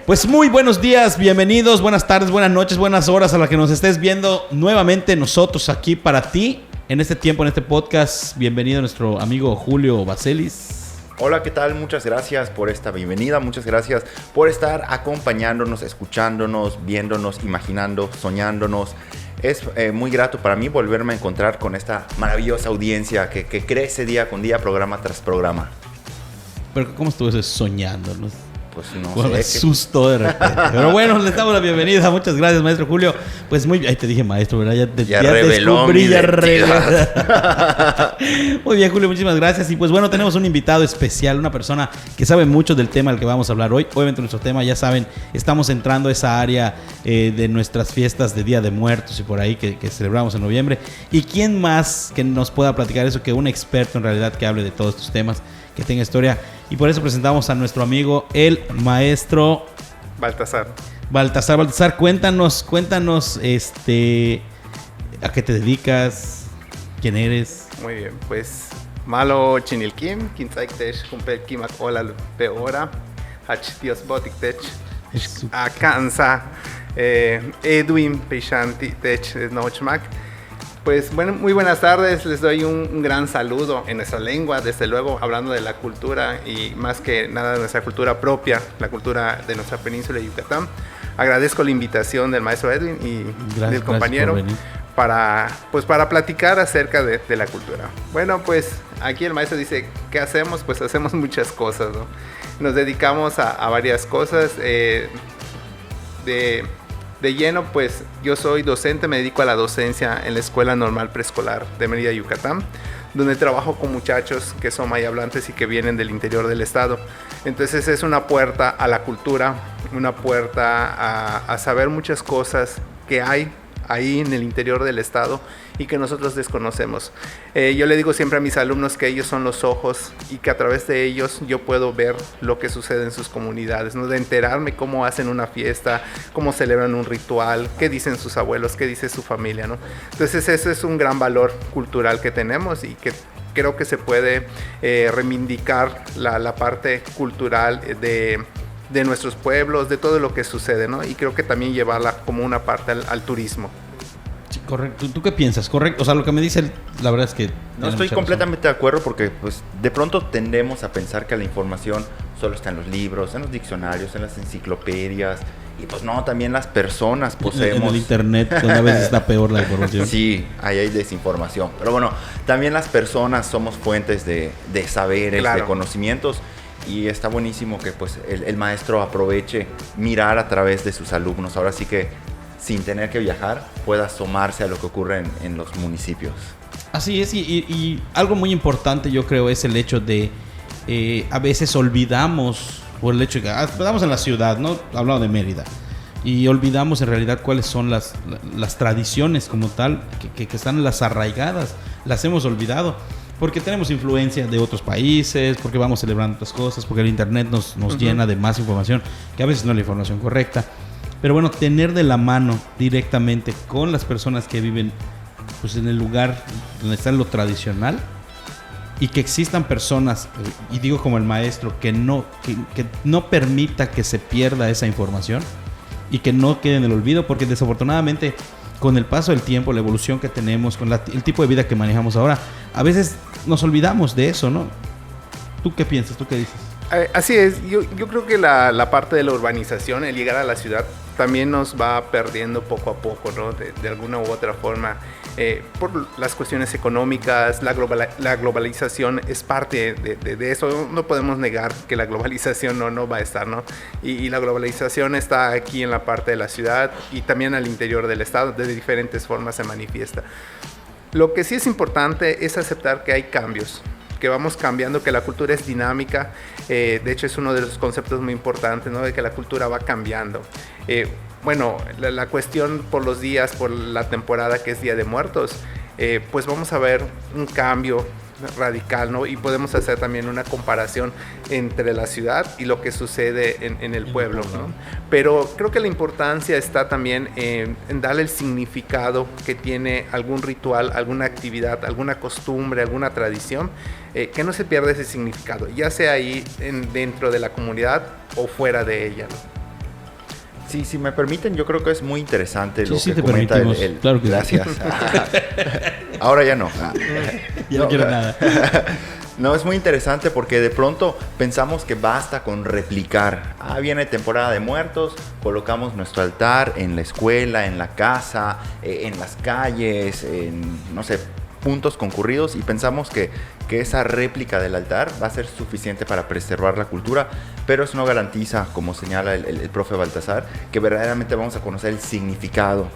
Pues muy buenos días, bienvenidos, buenas tardes, buenas noches, buenas horas a la que nos estés viendo nuevamente nosotros aquí para ti en este tiempo, en este podcast. Bienvenido nuestro amigo Julio Baselis. Hola, ¿qué tal? Muchas gracias por esta bienvenida, muchas gracias por estar acompañándonos, escuchándonos, viéndonos, imaginando, soñándonos. Es muy grato para mí volverme a encontrar con esta maravillosa audiencia que crece día con día, programa tras programa. Pero ¿cómo estuvo ese soñando? ¿No? Pues no Bueno, sé. me asustó de repente. Pero bueno, le damos la bienvenida. Muchas gracias, maestro Julio. Pues muy bien. Ahí te dije maestro, ¿verdad? Ya reveló mi identidad. Muy bien, Julio, muchísimas gracias. Y pues bueno, tenemos un invitado especial, una persona que sabe mucho del tema del que vamos a hablar hoy. Obviamente nuestro tema, ya saben, estamos entrando a esa área de nuestras fiestas de Día de Muertos y por ahí que celebramos en noviembre. ¿Y quién más que nos pueda platicar eso que un experto en realidad que hable de todos estos temas, que tenga historia? Y por eso presentamos a nuestro amigo, el maestro Baltasar, cuéntanos, ¿a qué te dedicas? ¿Quién eres? muy bien, pues malo chinilkim, kinsaiktesh, kumpel kimak olal peora, hach dios botiktech, akansa, edwin peishanti tech nochmak. Pues bueno, muy buenas tardes, les doy un gran saludo en nuestra lengua, desde luego hablando de la cultura y más que nada de nuestra cultura propia, la cultura de nuestra península de Yucatán. Agradezco la invitación del maestro Edwin y del compañero para platicar acerca de la cultura. Bueno, pues aquí el maestro dice, ¿qué hacemos? Pues hacemos muchas cosas, ¿no? Nos dedicamos a varias cosas, de lleno, pues yo soy docente, me dedico a la docencia en la Escuela Normal Preescolar de Mérida, Yucatán, donde trabajo con muchachos que son mayablantes y que vienen del interior del estado. Entonces es una puerta a la cultura, una puerta a saber muchas cosas que hay ahí en el interior del estado y que nosotros desconocemos. Yo le digo siempre a mis alumnos que ellos son los ojos y que a través de ellos yo puedo ver lo que sucede en sus comunidades, ¿no? De enterarme cómo hacen una fiesta, cómo celebran un ritual, qué dicen sus abuelos, qué dice su familia, ¿no? Entonces ese es un gran valor cultural que tenemos y que creo que se puede reivindicar la parte cultural de nuestros pueblos, de todo lo que sucede, ¿no? Y creo que también llevarla como una parte al turismo. Sí, correcto. ¿Tú qué piensas? Correcto. O sea, lo que me dice, la verdad es que... No estoy completamente de acuerdo porque pues de pronto tendemos a pensar que la información solo está en los libros, en los diccionarios, en las enciclopedias. Y pues no, también las personas poseemos... En el internet, donde a veces está peor la información. Sí, ahí hay desinformación. Pero bueno, también las personas somos fuentes de saberes, claro, de conocimientos. Y está buenísimo que pues el maestro aproveche mirar a través de sus alumnos. Ahora sí que sin tener que viajar pueda asomarse a lo que ocurre en los municipios. Así es, y algo muy importante yo creo es el hecho de a veces olvidamos, por el hecho de que estamos en la ciudad, ¿no? Hablando de Mérida, y olvidamos en realidad cuáles son las tradiciones como tal, que están las arraigadas, las hemos olvidado. Porque tenemos influencia de otros países, porque vamos celebrando otras cosas, porque el internet nos llena de más información, que a veces no es la información correcta. Pero bueno, tener de la mano directamente con las personas que viven pues, en el lugar donde está lo tradicional, y que existan personas, y digo como el maestro, que no permita que se pierda esa información y que no quede en el olvido, porque desafortunadamente con el paso del tiempo, la evolución que tenemos, con el tipo de vida que manejamos ahora, a veces nos olvidamos de eso, ¿no? ¿Tú qué piensas? ¿Tú qué dices? Así es, yo creo que la parte de la urbanización, el llegar a la ciudad, también nos va perdiendo poco a poco, ¿no? De alguna u otra forma, por las cuestiones económicas, la globalización es parte de eso. No podemos negar que la globalización no va a estar, ¿no? Y la globalización está aquí en la parte de la ciudad y también al interior del estado, de diferentes formas se manifiesta. Lo que sí es importante es aceptar que hay cambios, que vamos cambiando, que la cultura es dinámica. De hecho es uno de los conceptos muy importantes, ¿no? De que la cultura va cambiando. Bueno, la cuestión por los días, por la temporada que es Día de Muertos, pues vamos a ver un cambio radical, ¿no? Y podemos hacer también una comparación entre la ciudad y lo que sucede en el pueblo, ¿no? Pero creo que la importancia está también en darle el significado que tiene algún ritual, alguna actividad, alguna costumbre, alguna tradición, que no se pierda ese significado, ya sea ahí dentro de la comunidad o fuera de ella, ¿no? Sí, si me permiten, yo creo que es muy interesante lo sí, que comenta claro que gracias. Ahora ya no. Ya no quiero nada. No, es muy interesante porque de pronto pensamos que basta con replicar. Viene temporada de muertos, colocamos nuestro altar en la escuela, en la casa, en las calles, en, no sé, puntos concurridos, y pensamos que esa réplica del altar va a ser suficiente para preservar la cultura, pero eso no garantiza, como señala el profe Baltasar, que verdaderamente vamos a conocer el significado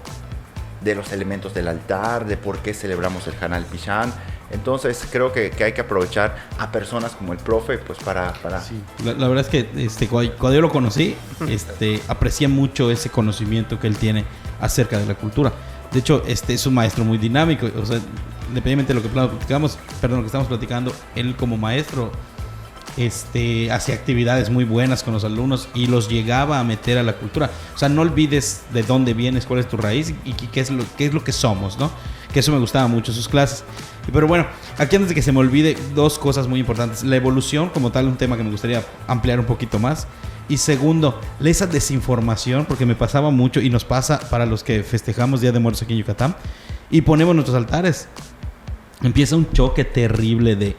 de los elementos del altar, de por qué celebramos el Hanal Pishán. Entonces creo que hay que aprovechar a personas como el profe, pues para... Sí. La verdad es que cuando yo lo conocí, aprecié mucho ese conocimiento que él tiene acerca de la cultura. De hecho, es un maestro muy dinámico. O sea, independientemente de lo que estamos platicando, él como maestro hacía actividades muy buenas con los alumnos y los llegaba a meter a la cultura. O sea, no olvides de dónde vienes, cuál es tu raíz y qué es lo que somos, ¿no? Que eso me gustaba mucho, sus clases. Pero bueno, aquí antes de que se me olvide, dos cosas muy importantes. La evolución como tal, un tema que me gustaría ampliar un poquito más. Y segundo, esa desinformación, porque me pasaba mucho y nos pasa para los que festejamos Día de Muertos aquí en Yucatán y ponemos nuestros altares. Empieza un choque terrible de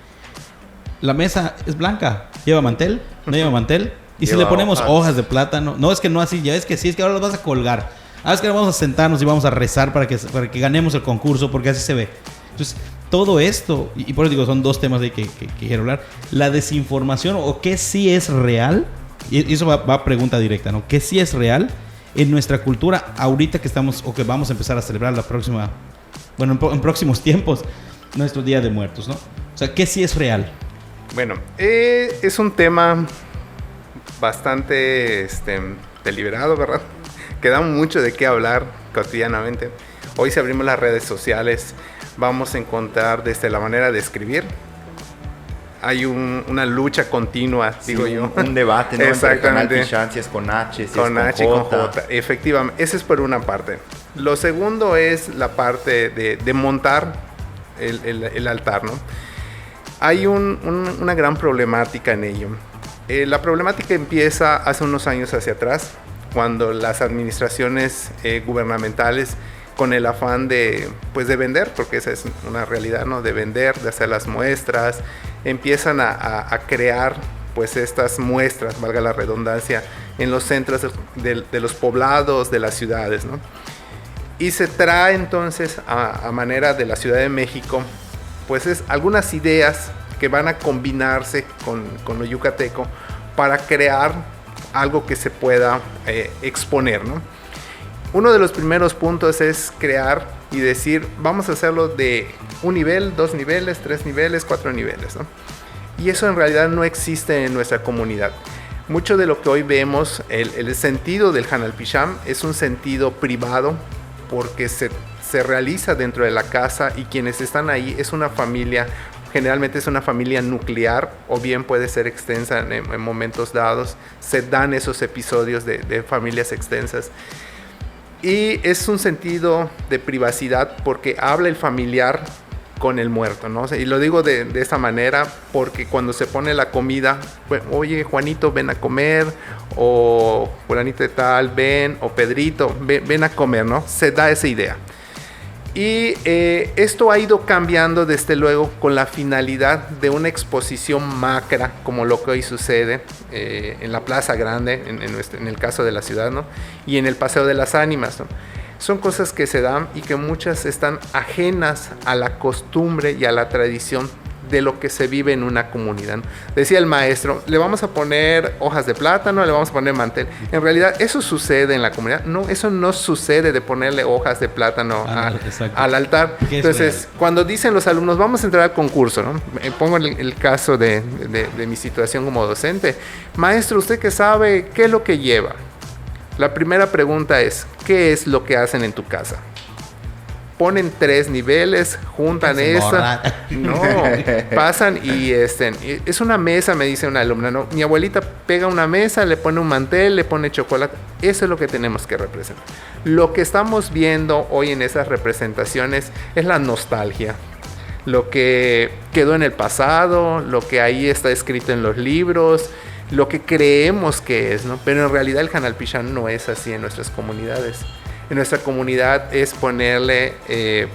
la mesa es blanca, lleva mantel, no lleva mantel. Y si le ponemos hojas de plátano, no es que no así, ya es que sí, es que ahora los vas a colgar. Es que ahora vamos a sentarnos y vamos a rezar para que ganemos el concurso, porque así se ve. Entonces, todo esto, y por eso digo, son dos temas de que quiero hablar. La desinformación, o qué sí es real, y eso va a pregunta directa, ¿no? ¿Qué sí es real en nuestra cultura ahorita que estamos, o que vamos a empezar a celebrar la próxima, bueno, en próximos tiempos, nuestro Día de Muertos, ¿no? O sea, ¿qué sí es real? Bueno, es un tema bastante deliberado, ¿verdad? Que da mucho de qué hablar cotidianamente. Hoy, si abrimos las redes sociales, vamos a encontrar desde la manera de escribir. Hay una lucha continua, sí, digo yo. Un debate, ¿no? Exactamente. Entre Canal Pishán, si es con H, si con es H, con con J. Efectivamente, esa es por una parte. Lo segundo es la parte de montar el altar, ¿no? Hay una gran problemática en ello. La problemática empieza hace unos años hacia atrás, cuando las administraciones gubernamentales, con el afán de vender, porque esa es una realidad, ¿no? De vender, de hacer las muestras, empiezan a crear pues estas muestras, valga la redundancia, en los centros de los poblados, de las ciudades, ¿no? Y se trae entonces a manera de la Ciudad de México, pues algunas ideas que van a combinarse con lo yucateco para crear algo que se pueda exponer, ¿no? Uno de los primeros puntos es crear y decir, vamos a hacerlo de 1 nivel, 2 niveles, 3 niveles, 4 niveles, ¿no? Y eso en realidad no existe en nuestra comunidad. Mucho de lo que hoy vemos, el sentido del Hanal Pishán es un sentido privado, porque se realiza dentro de la casa y quienes están ahí es una familia, generalmente es una familia nuclear, o bien puede ser extensa en momentos dados. Se dan esos episodios de familias extensas. Y es un sentido de privacidad porque habla el familiar con el muerto, ¿no? Y lo digo de esta manera porque cuando se pone la comida, oye, Juanito, ven a comer, o fulanito de tal, ven, o Pedrito, ven a comer, ¿no? Se da esa idea. Y esto ha ido cambiando desde luego con la finalidad de una exposición macra, como lo que hoy sucede en la Plaza Grande, en el caso de la ciudad, ¿no? Y en el Paseo de las Ánimas, ¿no? Son cosas que se dan y que muchas están ajenas a la costumbre y a la tradición de lo que se vive en una comunidad, ¿no? Decía el maestro, le vamos a poner hojas de plátano, le vamos a poner mantel. En realidad eso sucede en la comunidad. No, eso no sucede de ponerle hojas de plátano al altar. Entonces, cuando dicen los alumnos, vamos a entrar al concurso, ¿no? Pongo el caso de mi situación como docente. Maestro, ¿usted qué sabe? ¿Qué es lo que lleva? La primera pregunta es, ¿qué es lo que hacen en tu casa? ponen 3 niveles, juntan esa, no, pasan y es una mesa, me dice una alumna, ¿no? Mi abuelita pega una mesa, le pone un mantel, le pone chocolate. Eso es lo que tenemos que representar. Lo que estamos viendo hoy en esas representaciones es la nostalgia, lo que quedó en el pasado, lo que ahí está escrito en los libros, lo que creemos que es, ¿no? Pero en realidad el Hanal Pishan no es así en nuestras comunidades. En nuestra comunidad es ponerle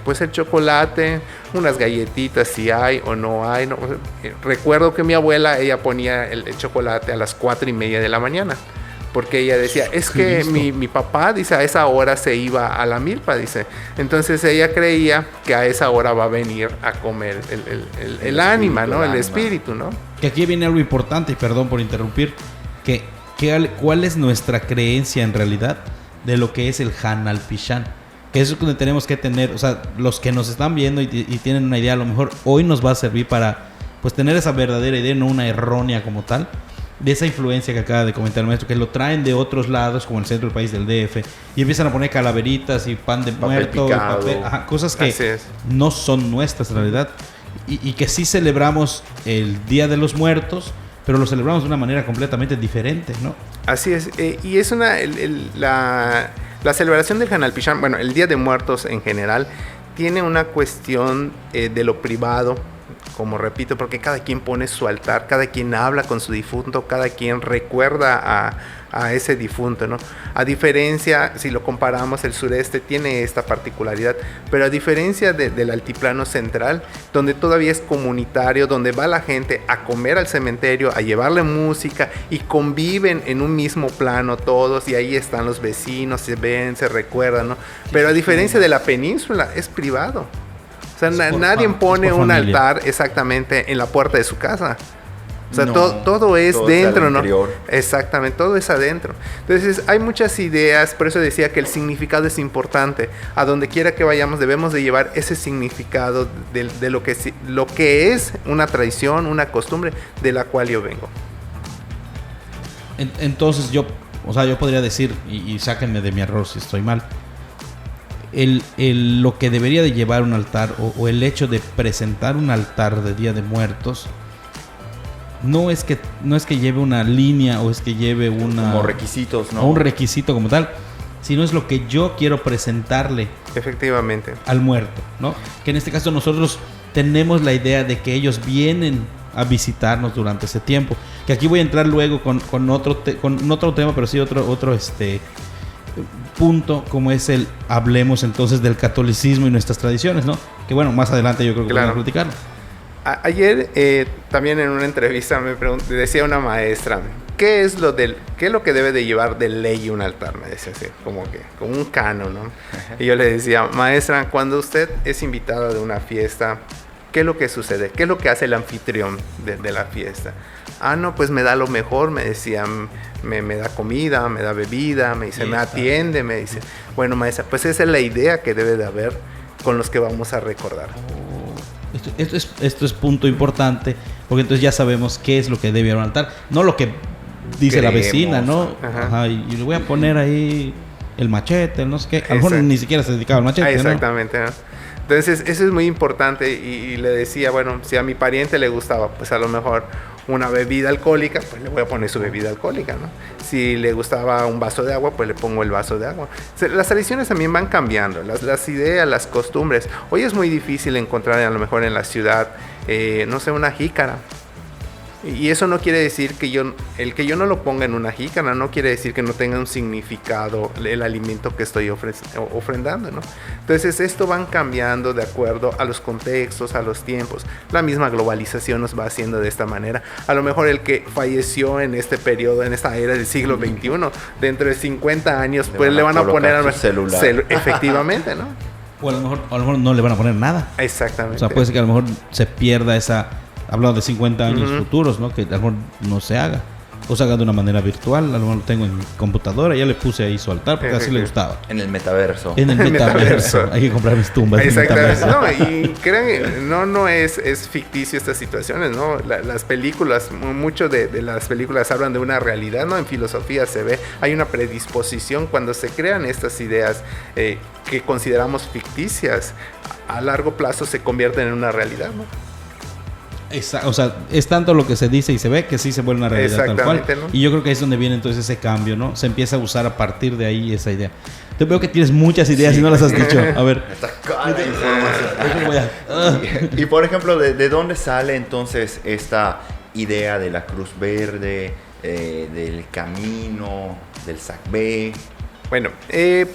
pues el chocolate, unas galletitas si hay o no hay. ¿no? Recuerdo que mi abuela, ella ponía el chocolate a las 4:30 de la mañana. Porque ella decía, es que mi papá, dice, a esa hora se iba a la milpa, dice. Entonces ella creía que a esa hora va a venir a comer el ánima, ¿no? El espíritu, ¿no? Que aquí viene algo importante, y perdón por interrumpir, ¿cuál es nuestra creencia en realidad de lo que es el Hanal Pishan? Que eso es donde tenemos que tener, o sea, los que nos están viendo y tienen una idea, a lo mejor hoy nos va a servir para pues tener esa verdadera idea, no una errónea como tal, de esa influencia que acaba de comentar el maestro, que lo traen de otros lados, como el centro del país del DF, y empiezan a poner calaveritas y pan de muerto, cosas que no son nuestras en realidad, y que sí celebramos el Día de los Muertos, pero lo celebramos de una manera completamente diferente, ¿no? Así es, y es la celebración del Hanal Pishan, bueno, el Día de Muertos en general, tiene una cuestión de lo privado, como repito, porque cada quien pone su altar, cada quien habla con su difunto, cada quien recuerda a ese difunto, ¿no? A diferencia, si lo comparamos, el sureste tiene esta particularidad, pero a diferencia del altiplano central, donde todavía es comunitario, donde va la gente a comer al cementerio, a llevarle música y conviven en un mismo plano todos, y ahí están los vecinos, se ven, se recuerdan, ¿no? Pero a diferencia de la península, es privado. O sea, nadie pone un altar exactamente en la puerta de su casa. O sea, todo es dentro, ¿no? Exactamente, todo es adentro. Entonces, hay muchas ideas, por eso decía que el significado es importante. A donde quiera que vayamos, debemos de llevar ese significado de lo que es una tradición, una costumbre de la cual yo vengo. Entonces, yo podría decir, y sáquenme de mi error si estoy mal, lo que debería de llevar un altar o el hecho de presentar un altar de Día de Muertos no es que lleve una línea o es que lleve como requisitos, ¿no? Un requisito como tal, sino es lo que yo quiero presentarle efectivamente al muerto, ¿no? Que en este caso nosotros tenemos la idea de que ellos vienen a visitarnos durante ese tiempo, que aquí voy a entrar luego con otro tema, pero sí otro punto, como es hablemos entonces del catolicismo y nuestras tradiciones, ¿no? Que bueno, más adelante yo creo que vamos a platicarlo. Ayer también en una entrevista me decía una maestra, ¿qué es lo que debe de llevar de ley un altar? Me decía así, como un canon, ¿no? Y yo le decía, maestra, cuando usted es invitada de una fiesta, ¿qué es lo que sucede? ¿Qué es lo que hace el anfitrión de la fiesta? No, pues me da lo mejor, me decía, me da comida, me da bebida, me dice, me atiende, me dice. Bueno, maestra, pues esa es la idea que debe de haber con los que vamos a recordar. Esto es punto importante, porque entonces ya sabemos qué es lo que debe haber un altar, no lo que dice la vecina, ¿no? Ajá, y le voy a poner ahí el machete, no sé qué. A lo mejor ni siquiera se dedicaba al machete, exactamente, ¿no? Entonces, eso es muy importante y le decía, bueno, si a mi pariente le gustaba, pues a lo mejor una bebida alcohólica, pues le voy a poner su bebida alcohólica, ¿no? Si le gustaba un vaso de agua, pues le pongo el vaso de agua. Las tradiciones también van cambiando, las ideas, las costumbres. Hoy es muy difícil encontrar a lo mejor en la ciudad, no sé, una jícara. Y eso no quiere decir que yo no lo ponga en una jícara, no quiere decir que no tenga un significado el alimento que estoy ofrendando, ¿no? Entonces esto van cambiando de acuerdo a los contextos, a los tiempos. La misma globalización nos va haciendo de esta manera. A lo mejor el que falleció en este periodo, en esta era del siglo XXI, dentro de 50 años, pues le van a poner a celular. Efectivamente, ¿no? O a lo mejor no le van a poner nada. Exactamente. O sea, puede ser que a lo mejor se pierda esa... Hablando de 50 años futuros, ¿no? Que a lo mejor no se haga. o se haga de una manera virtual. A lo mejor lo tengo en mi computadora, ya le puse ahí su altar porque así le gustaba. En el metaverso. En el metaverso. Hay que comprar mis tumbas. Exactamente. No, y crean, no es ficticio estas situaciones, ¿no? Las películas, mucho de las películas hablan de una realidad, ¿no? En filosofía se ve, hay una predisposición cuando se crean estas ideas que consideramos ficticias, a largo plazo se convierten en una realidad, ¿no? O sea, es tanto lo que se dice y se ve que sí se vuelve una realidad tal cual. ¿No? Y yo creo que ahí es donde viene entonces ese cambio, ¿no? Se empieza a usar a partir de ahí esa idea. Te veo que tienes muchas ideas y no las has dicho. A ver. Está cara de información. Y por ejemplo, ¿de dónde sale entonces esta idea de la Cruz Verde, del camino, del Sacbé? Bueno,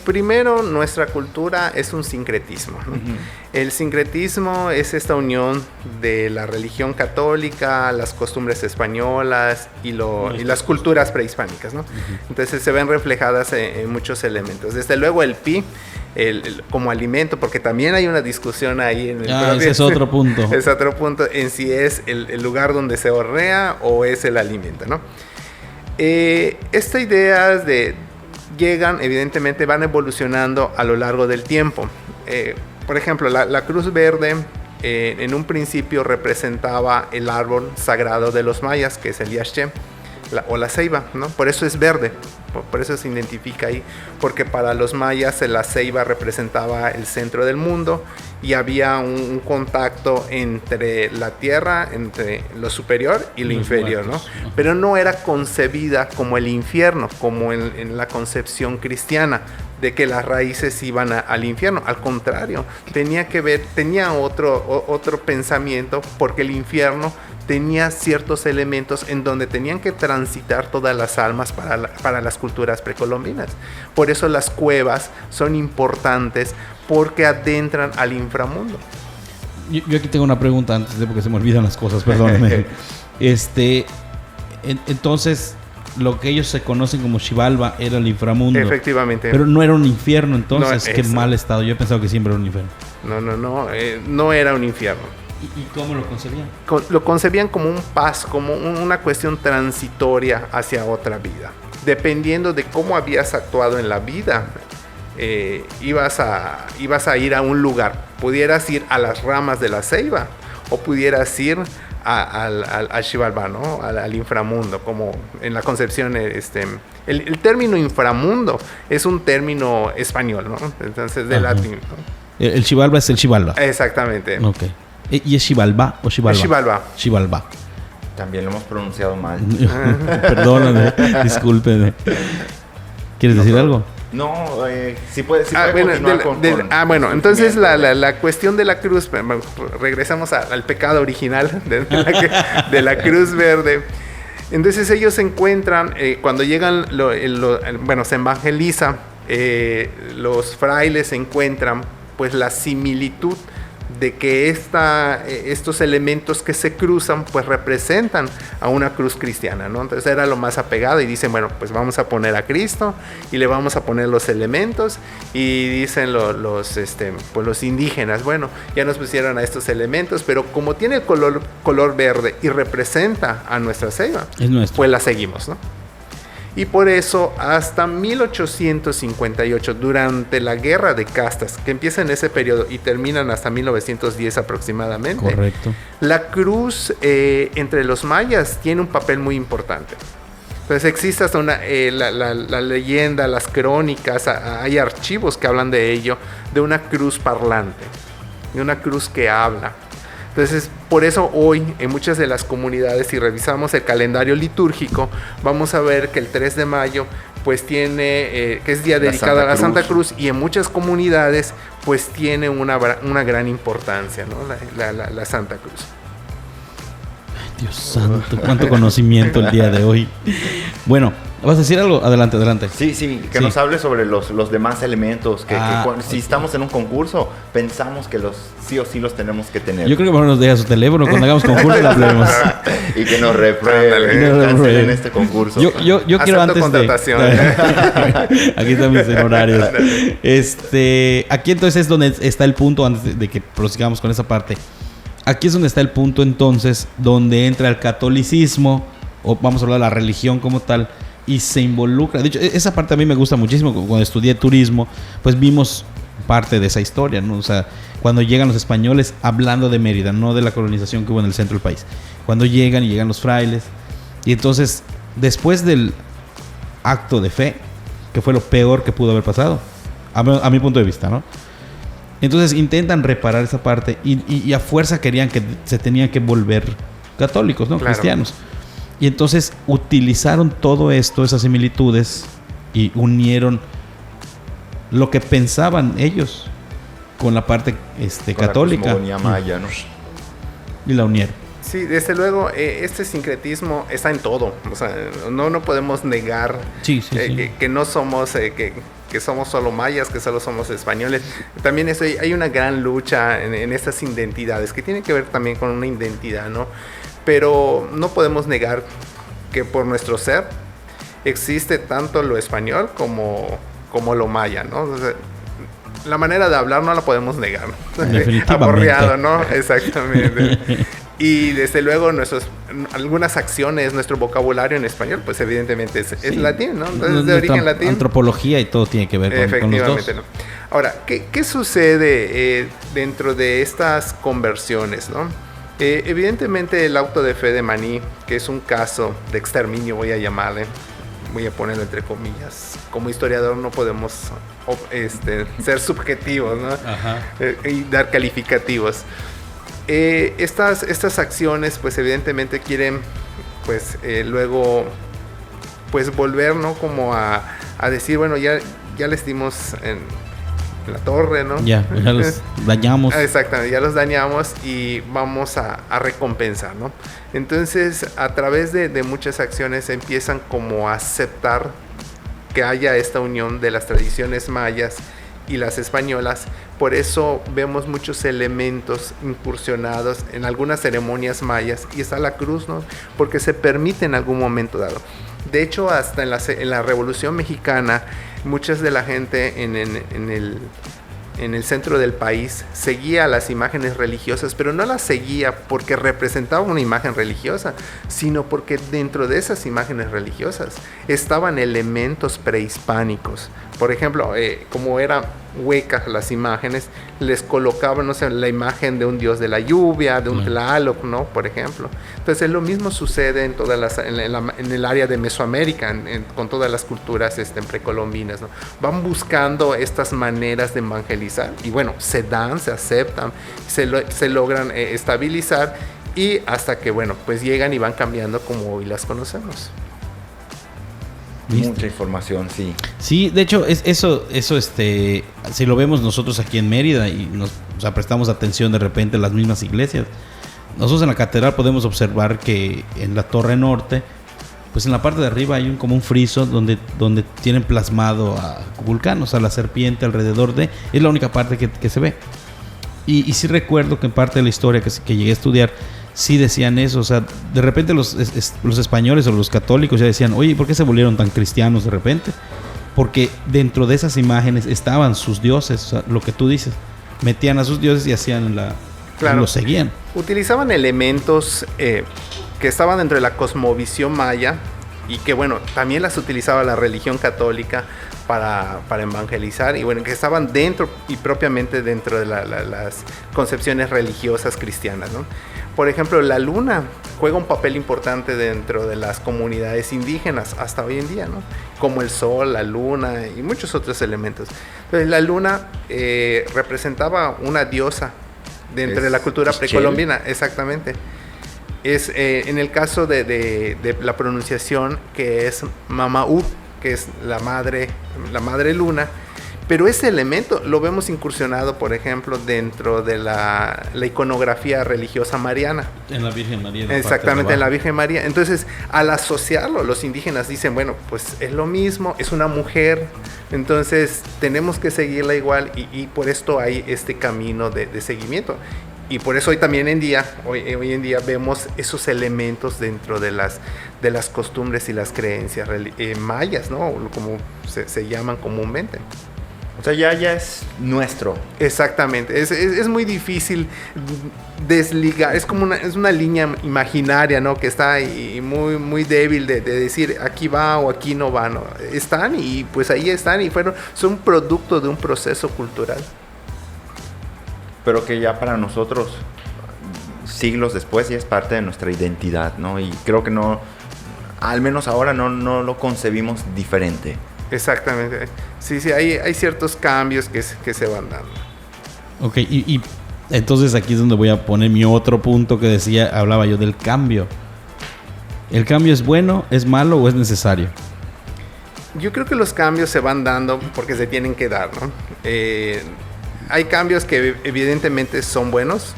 primero nuestra cultura es un sincretismo, ¿no? Uh-huh. El sincretismo es esta unión de la religión católica, las costumbres españolas y las culturas prehispánicas, ¿no? Uh-huh. Entonces se ven reflejadas en muchos elementos. Desde luego el pi, como alimento, porque también hay una discusión ahí en el ese es otro punto. Es otro punto en si es el lugar donde se hornea o es el alimento, ¿no? Esta idea llegan, evidentemente van evolucionando a lo largo del tiempo. Por ejemplo, la Cruz Verde en un principio representaba el árbol sagrado de los mayas, que es el Yaxche, o la ceiba, ¿no? Por eso es verde, por eso se identifica ahí, porque para los mayas la ceiba representaba el centro del mundo y había un contacto entre la tierra, entre lo superior y lo inferior, ¿no? Pero no era concebida como el infierno, como en la concepción cristiana, de que las raíces iban al infierno. Al contrario, tenía otro pensamiento, porque el infierno tenía ciertos elementos en donde tenían que transitar todas las almas para las culturas precolombinas. Por eso las cuevas son importantes, porque adentran al inframundo. Yo aquí tengo una pregunta antes porque se me olvidan las cosas, perdónenme. Entonces, lo que ellos se conocen como Xibalba era el inframundo. Efectivamente. Pero no era un infierno, entonces. Qué mal estado. Yo he pensado que siempre era un infierno. No era un infierno. ¿Y cómo lo concebían? Lo concebían como un paso, como una cuestión transitoria hacia otra vida. Dependiendo de cómo habías actuado en la vida, ibas a ir a un lugar. Pudieras ir a las ramas de la ceiba o pudieras ir al Xibalba, ¿no? Al inframundo, como en la concepción. El término inframundo es un término español, ¿no? Entonces, de latín, ¿no? El Xibalba es el Xibalba. Exactamente. Ok. ¿Y es Xibalba o Xibalba? Es Xibalba. Xibalba. También lo hemos pronunciado mal. Perdóname, discúlpeme. ¿Quieres decir algo? No, sí puede continuar bueno, entonces la cuestión de la cruz, regresamos al pecado original de la Cruz Verde. Entonces ellos se encuentran, cuando llegan, se evangeliza, los frailes encuentran pues la similitud de que estos elementos que se cruzan pues representan a una cruz cristiana, ¿no? Entonces era lo más apegado y dicen, bueno, pues vamos a poner a Cristo y le vamos a poner los elementos, y dicen los indígenas, bueno, ya nos pusieron a estos elementos, pero como tiene el color verde y representa a nuestra ceiba, pues la seguimos, ¿no? Y por eso hasta 1858, durante la guerra de castas, que empieza en ese periodo y terminan hasta 1910 aproximadamente. Correcto. La cruz entre los mayas tiene un papel muy importante. Entonces existe hasta la leyenda, las crónicas, hay archivos que hablan de ello, de una cruz parlante, de una cruz que habla. Entonces, por eso hoy en muchas de las comunidades, si revisamos el calendario litúrgico, vamos a ver que el 3 de mayo pues tiene, que es día dedicado a la Santa Cruz, y en muchas comunidades pues tiene una gran importancia, ¿no? La Santa Cruz. Dios santo, cuánto conocimiento el día de hoy. Bueno, ¿vas a decir algo? Adelante. Sí, que nos hable sobre los demás elementos. Si estamos en un concurso, pensamos que sí o sí los tenemos que tener. Yo creo que mejor nos deja su teléfono cuando hagamos concurso, lo hablemos. Y que nos reprueben en este concurso. Yo quiero antes contratación. Aquí están mis honorarios. Aquí entonces es donde está el punto, antes de que prosigamos con esa parte. Aquí es donde está el punto entonces donde entra el catolicismo o vamos a hablar de la religión como tal, y se involucra. De hecho, esa parte a mí me gusta muchísimo. Cuando estudié turismo, pues vimos parte de esa historia, ¿no? O sea, cuando llegan los españoles, hablando de Mérida, no de la colonización que hubo en el centro del país. Cuando llegan los frailes, y entonces, después del acto de fe, que fue lo peor que pudo haber pasado, a mi punto de vista, ¿no? Entonces intentan reparar esa parte y a fuerza querían que se tenían que volver católicos, ¿no? Claro. Cristianos. Y entonces utilizaron todo esto, esas similitudes, y unieron lo que pensaban ellos con la parte con católica. La cosmogonía maya, ¿no? Y la unieron. Sí, desde luego, este sincretismo está en todo. O sea, no podemos negar que no somos, que somos solo mayas, que solo somos españoles. También hay una gran lucha en estas identidades, que tiene que ver también con una identidad, ¿no? Pero no podemos negar que por nuestro ser existe tanto lo español como lo maya, ¿no? O sea, la manera de hablar no la podemos negar. Definitivamente. Aporreado, ¿no? Exactamente. Y desde luego algunas acciones, nuestro vocabulario en español, pues evidentemente es latín, ¿no? Entonces, de origen latín. Antropología y todo tiene que ver con los dos. ¿No? Ahora, ¿qué sucede dentro de estas conversiones, no? Evidentemente el auto de fe de Maní, que es un caso de exterminio, voy a ponerlo entre comillas. Como historiador no podemos ser subjetivos, ¿no? Ajá. Y dar calificativos. Estas acciones, pues evidentemente quieren, pues luego, pues volver, ¿no? Como a decir, bueno, ya les dimos en la torre, ¿no? Ya los dañamos. Exactamente, ya los dañamos y vamos a recompensar, ¿no? Entonces, a través de muchas acciones empiezan como a aceptar que haya esta unión de las tradiciones mayas y las españolas. Por eso vemos muchos elementos incursionados en algunas ceremonias mayas, y está la cruz, ¿no? Porque se permite en algún momento dado. De hecho, hasta en la Revolución Mexicana, muchas de la gente en el centro del país seguía las imágenes religiosas, pero no las seguía porque representaban una imagen religiosa, sino porque dentro de esas imágenes religiosas estaban elementos prehispánicos. Por ejemplo, como eran huecas las imágenes, les colocaban, no sé, la imagen de un dios de la lluvia, de un Tlaloc, ¿no? Por ejemplo. Entonces, lo mismo sucede en el área de Mesoamérica, con todas las culturas precolombinas, ¿no? Van buscando estas maneras de evangelizar y bueno, se dan, se aceptan, se logran estabilizar, y hasta que, bueno, pues llegan y van cambiando como hoy las conocemos. ¿Viste? Mucha información, sí. Sí, de hecho, eso si lo vemos nosotros aquí en Mérida y prestamos atención de repente a las mismas iglesias, nosotros en la catedral podemos observar que en la torre norte, pues en la parte de arriba hay como un friso donde tienen plasmado a Kukulcán, o sea, la serpiente alrededor de, es la única parte que se ve. Y sí recuerdo que en parte de la historia que llegué a estudiar, sí decían eso, o sea, de repente los españoles o los católicos ya decían, oye, ¿por qué se volvieron tan cristianos de repente? Porque dentro de esas imágenes estaban sus dioses, o sea, lo que tú dices, metían a sus dioses y hacían claro, lo seguían. Utilizaban elementos que estaban dentro de la cosmovisión maya y que, bueno, también las utilizaba la religión católica para evangelizar, y bueno, que estaban dentro y propiamente dentro de las concepciones religiosas cristianas, ¿no? Por ejemplo, la luna juega un papel importante dentro de las comunidades indígenas hasta hoy en día, ¿no? Como el sol, la luna y muchos otros elementos. Entonces, la luna representaba una diosa dentro de la cultura precolombina, exactamente. Es en el caso de la pronunciación, que es Mamaú, que es la madre luna. Pero ese elemento lo vemos incursionado, por ejemplo, dentro de la iconografía religiosa mariana. En la Virgen María. Exactamente, en la Virgen María. Entonces, al asociarlo, los indígenas dicen, bueno, pues es lo mismo, es una mujer, entonces tenemos que seguirla igual, y por esto hay este camino de seguimiento. Y por eso hoy en día vemos esos elementos dentro de las costumbres y las creencias mayas, ¿no? Como se llaman comúnmente. O sea, ya es nuestro. Exactamente. Es muy difícil desligar. Es como una línea imaginaria, ¿no? Que está ahí muy, muy débil de decir aquí va o aquí no va, ¿no? Están y pues ahí están y son producto de un proceso cultural. Pero que ya para nosotros, siglos después, ya es parte de nuestra identidad, ¿no? Y creo que no, al menos ahora no lo concebimos diferente. Exactamente. Sí, hay ciertos cambios que se van dando. Ok, y entonces aquí es donde voy a poner mi otro punto que hablaba yo del cambio. ¿El cambio es bueno, es malo o es necesario? Yo creo que los cambios se van dando porque se tienen que dar, ¿no? Hay cambios que evidentemente son buenos.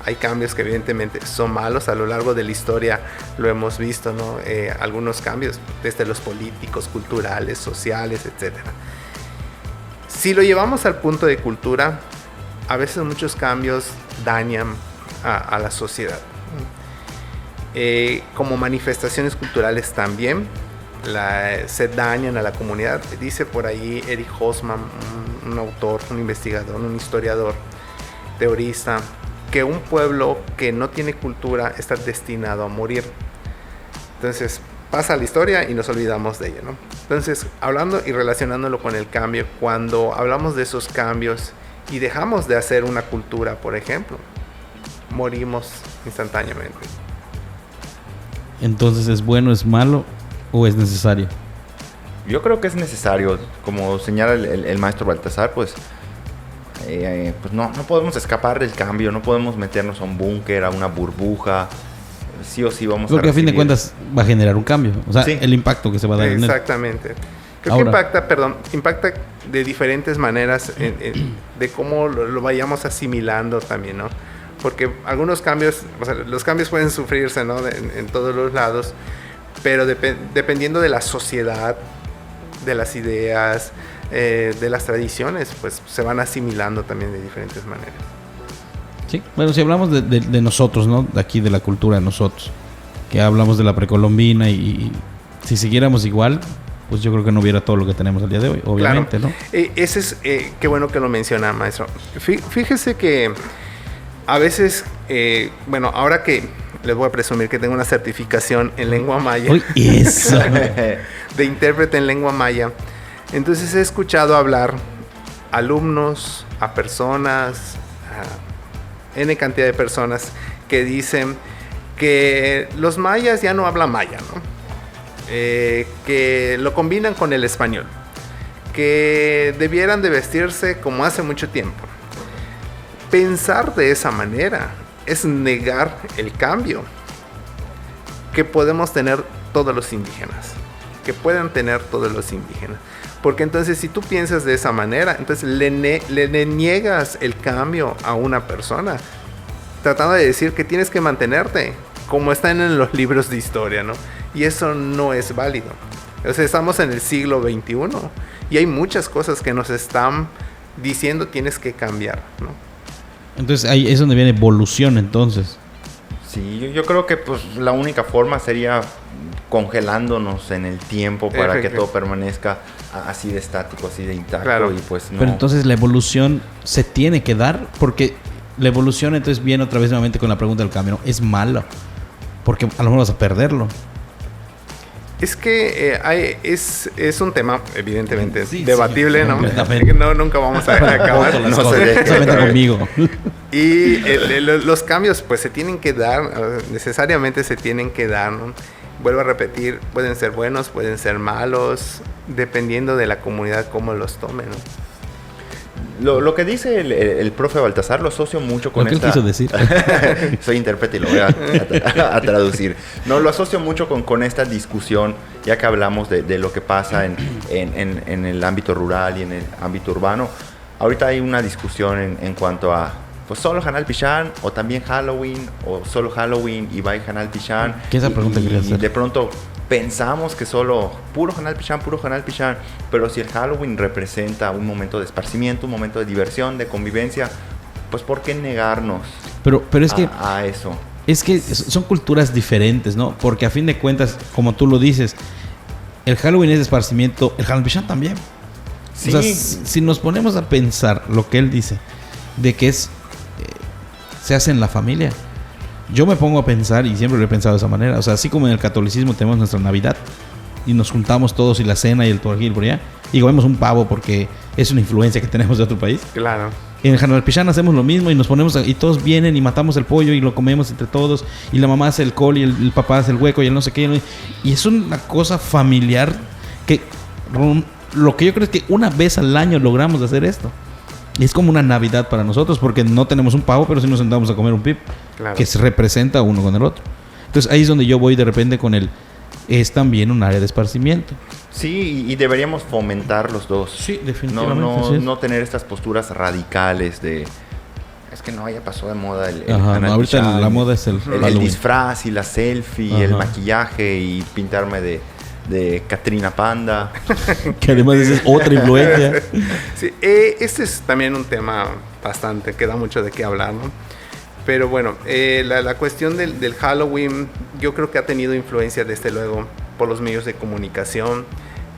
Hay cambios que evidentemente son malos. A lo largo de la historia lo hemos visto, ¿no? Algunos cambios, desde los políticos, culturales, sociales, etc. Si lo llevamos al punto de cultura, a veces muchos cambios dañan a la sociedad. Como manifestaciones culturales también se dañan a la comunidad. Dice por ahí Eric Hobsbawm, un autor, un investigador, un historiador, teorista, que un pueblo que no tiene cultura está destinado a morir. Entonces pasa la historia y nos olvidamos de ella, ¿no? Entonces, hablando y relacionándolo con el cambio, cuando hablamos de esos cambios y dejamos de hacer una cultura, por ejemplo, morimos instantáneamente. Entonces, ¿es bueno, es malo o es necesario? Yo creo que es necesario. Como señala el maestro Baltasar, pues no podemos escapar del cambio, no podemos meternos a un búnker, a una burbuja. Sí o sí vamos Porque a fin de cuentas va a generar un cambio. O sea, sí, el impacto que se va a dar en él. Exactamente. Creo que impacta de diferentes maneras de cómo lo vayamos asimilando también, ¿no? Porque algunos cambios, o sea, los cambios pueden sufrirse, ¿no? En todos los lados, pero dependiendo de la sociedad, de las ideas, de las tradiciones, pues se van asimilando también de diferentes maneras. Sí, bueno, si hablamos de nosotros, ¿no? De aquí, de la cultura de nosotros, que hablamos de la precolombina y si siguiéramos igual, pues yo creo que no hubiera todo lo que tenemos el día de hoy, obviamente, claro, ¿no? Ese es, qué bueno que lo menciona, maestro. Fíjese que a veces, bueno, ahora que les voy a presumir que tengo una certificación en lengua maya. ¡Uy, eso! De intérprete en lengua maya. Entonces he escuchado hablar alumnos, a personas, a N cantidad de personas que dicen que los mayas ya no hablan maya, ¿no? Que lo combinan con el español, que debieran de vestirse como hace mucho tiempo. Pensar de esa manera es negar el cambio que podemos tener todos los indígenas, que puedan tener todos los indígenas. Porque entonces si tú piensas de esa manera, entonces le niegas el cambio a una persona, tratando de decir que tienes que mantenerte como están en los libros de historia, ¿no? Y eso no es válido. O sea, estamos en el siglo XXI y hay muchas cosas que nos están diciendo tienes que cambiar, ¿no? Entonces ahí es donde viene evolución, entonces. Sí, yo creo que pues la única forma sería congelándonos en el tiempo para que todo permanezca así de estático, así de intacto. Claro. Y pues no. Pero entonces la evolución se tiene que dar, porque la evolución entonces viene otra vez nuevamente con la pregunta del cambio, ¿no? Es malo, porque a lo mejor vas a perderlo. Es que es un tema, evidentemente, sí, debatible, sí, ¿no? Nunca vamos a acabar. No se meta conmigo. Y los cambios, pues, se tienen que dar, necesariamente se tienen que dar, ¿no? Vuelvo a repetir, pueden ser buenos, pueden ser malos, dependiendo de la comunidad cómo los tome, ¿no? Lo que dice el profe Baltasar lo asocio mucho con lo que él quiso decir. Soy intérprete y lo voy a traducir. No, lo asocio mucho con esta discusión, ya que hablamos de lo que pasa en el ámbito rural y en el ámbito urbano. Ahorita hay una discusión en cuanto a pues solo Hanal Pichán o también Halloween o solo Halloween y bye Hanal Pichán. ¿Qué esa pregunta quería hacer? Y de pronto pensamos que solo puro Hanal Pichán, pero si el Halloween representa un momento de esparcimiento, un momento de diversión, de convivencia, pues ¿por qué negarnos pero es que, a eso? Es que son culturas diferentes, ¿no? Porque a fin de cuentas, como tú lo dices, el Halloween es de esparcimiento, el Hanal Pichán también. Sí. O sea, si nos ponemos a pensar lo que él dice, de que se hace en la familia, yo me pongo a pensar, y siempre lo he pensado de esa manera, o sea, así como en el catolicismo tenemos nuestra Navidad, y nos juntamos todos, y la cena, y el por aquí y por allá, y comemos un pavo porque es una influencia que tenemos de otro país. Claro. En el Janalpichán hacemos lo mismo y nos ponemos y todos vienen y matamos el pollo y lo comemos entre todos, y la mamá hace el col y el papá hace el hueco y el no sé qué, y es una cosa familiar que lo que yo creo es que una vez al año logramos hacer esto, y es como una Navidad para nosotros porque no tenemos un pavo, pero sí nos sentamos a comer un pip, claro, que se representa uno con el otro. Entonces ahí es donde yo voy de repente con el, es también un área de esparcimiento. Sí, y deberíamos fomentar los dos. Sí, definitivamente. No tener estas posturas radicales de... Es que no, ya pasó de moda el ahorita la moda es el disfraz y la selfie, el maquillaje y pintarme de Katrina Panda. Que además es otra influencia. Sí, este es también un tema bastante, que da mucho de qué hablar, ¿no? Pero bueno, la cuestión del Halloween, yo creo que ha tenido influencia desde luego por los medios de comunicación,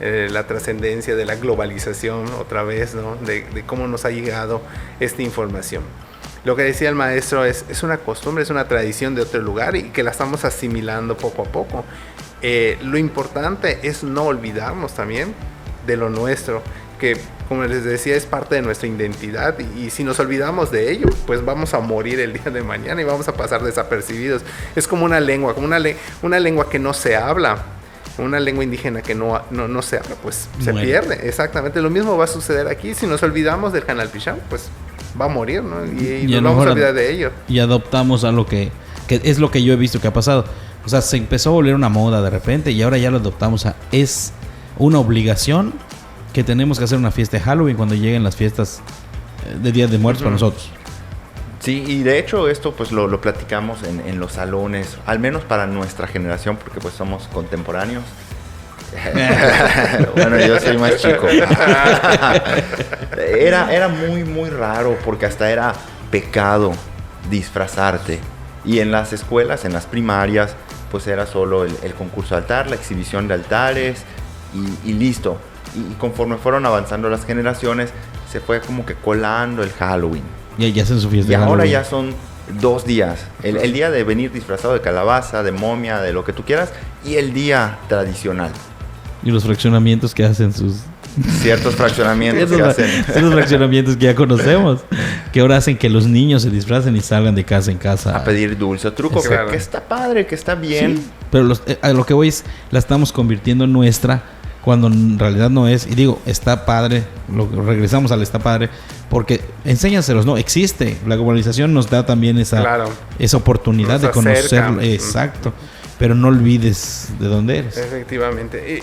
la trascendencia de la globalización otra vez, ¿no? De cómo nos ha llegado esta información. Lo que decía el maestro es una costumbre, es una tradición de otro lugar y que la estamos asimilando poco a poco. Lo importante es no olvidarnos también de lo nuestro, que como les decía es parte de nuestra identidad, y si nos olvidamos de ello, pues vamos a morir el día de mañana y vamos a pasar desapercibidos. Es como una lengua, una lengua que no se habla, una lengua indígena que no se habla, pues se pierde. Exactamente, lo mismo va a suceder aquí. Si nos olvidamos del Janalpichán, pues va a morir, ¿no? Y nos vamos a olvidar de ello. Y adoptamos a lo que es lo que yo he visto que ha pasado. O sea, se empezó a volver una moda de repente y ahora ya lo adoptamos a... Es una obligación que tenemos que hacer una fiesta de Halloween cuando lleguen las fiestas de Día de Muertos para nosotros. Sí, y de hecho esto pues lo platicamos en los salones, al menos para nuestra generación, porque pues somos contemporáneos. Bueno, yo soy más chico. Era muy, muy raro, porque hasta era pecado disfrazarte. Y en las escuelas, en las primarias, pues era solo el concurso de altar, la exhibición de altares y listo. Y conforme fueron avanzando las generaciones, se fue como que colando el Halloween. Y ya hacen su fiesta. Y ahora ya son 2 días. El día de venir disfrazado de calabaza, de momia, de lo que tú quieras, y el día tradicional. Y los fraccionamientos que hacen sus... Ciertos fraccionamientos que hacen. Esos fraccionamientos que ya conocemos, que ahora hacen que los niños se disfracen y salgan de casa en casa a pedir dulce o truco, que está padre, que está bien. Sí, pero a lo que voy es, la estamos convirtiendo en nuestra, cuando en realidad no es. Y digo, está padre, regresamos al está padre, porque enséñaselos, ¿no? Existe. La globalización nos da también esa oportunidad de conocerlo. Exacto. Pero no olvides de dónde eres. Efectivamente.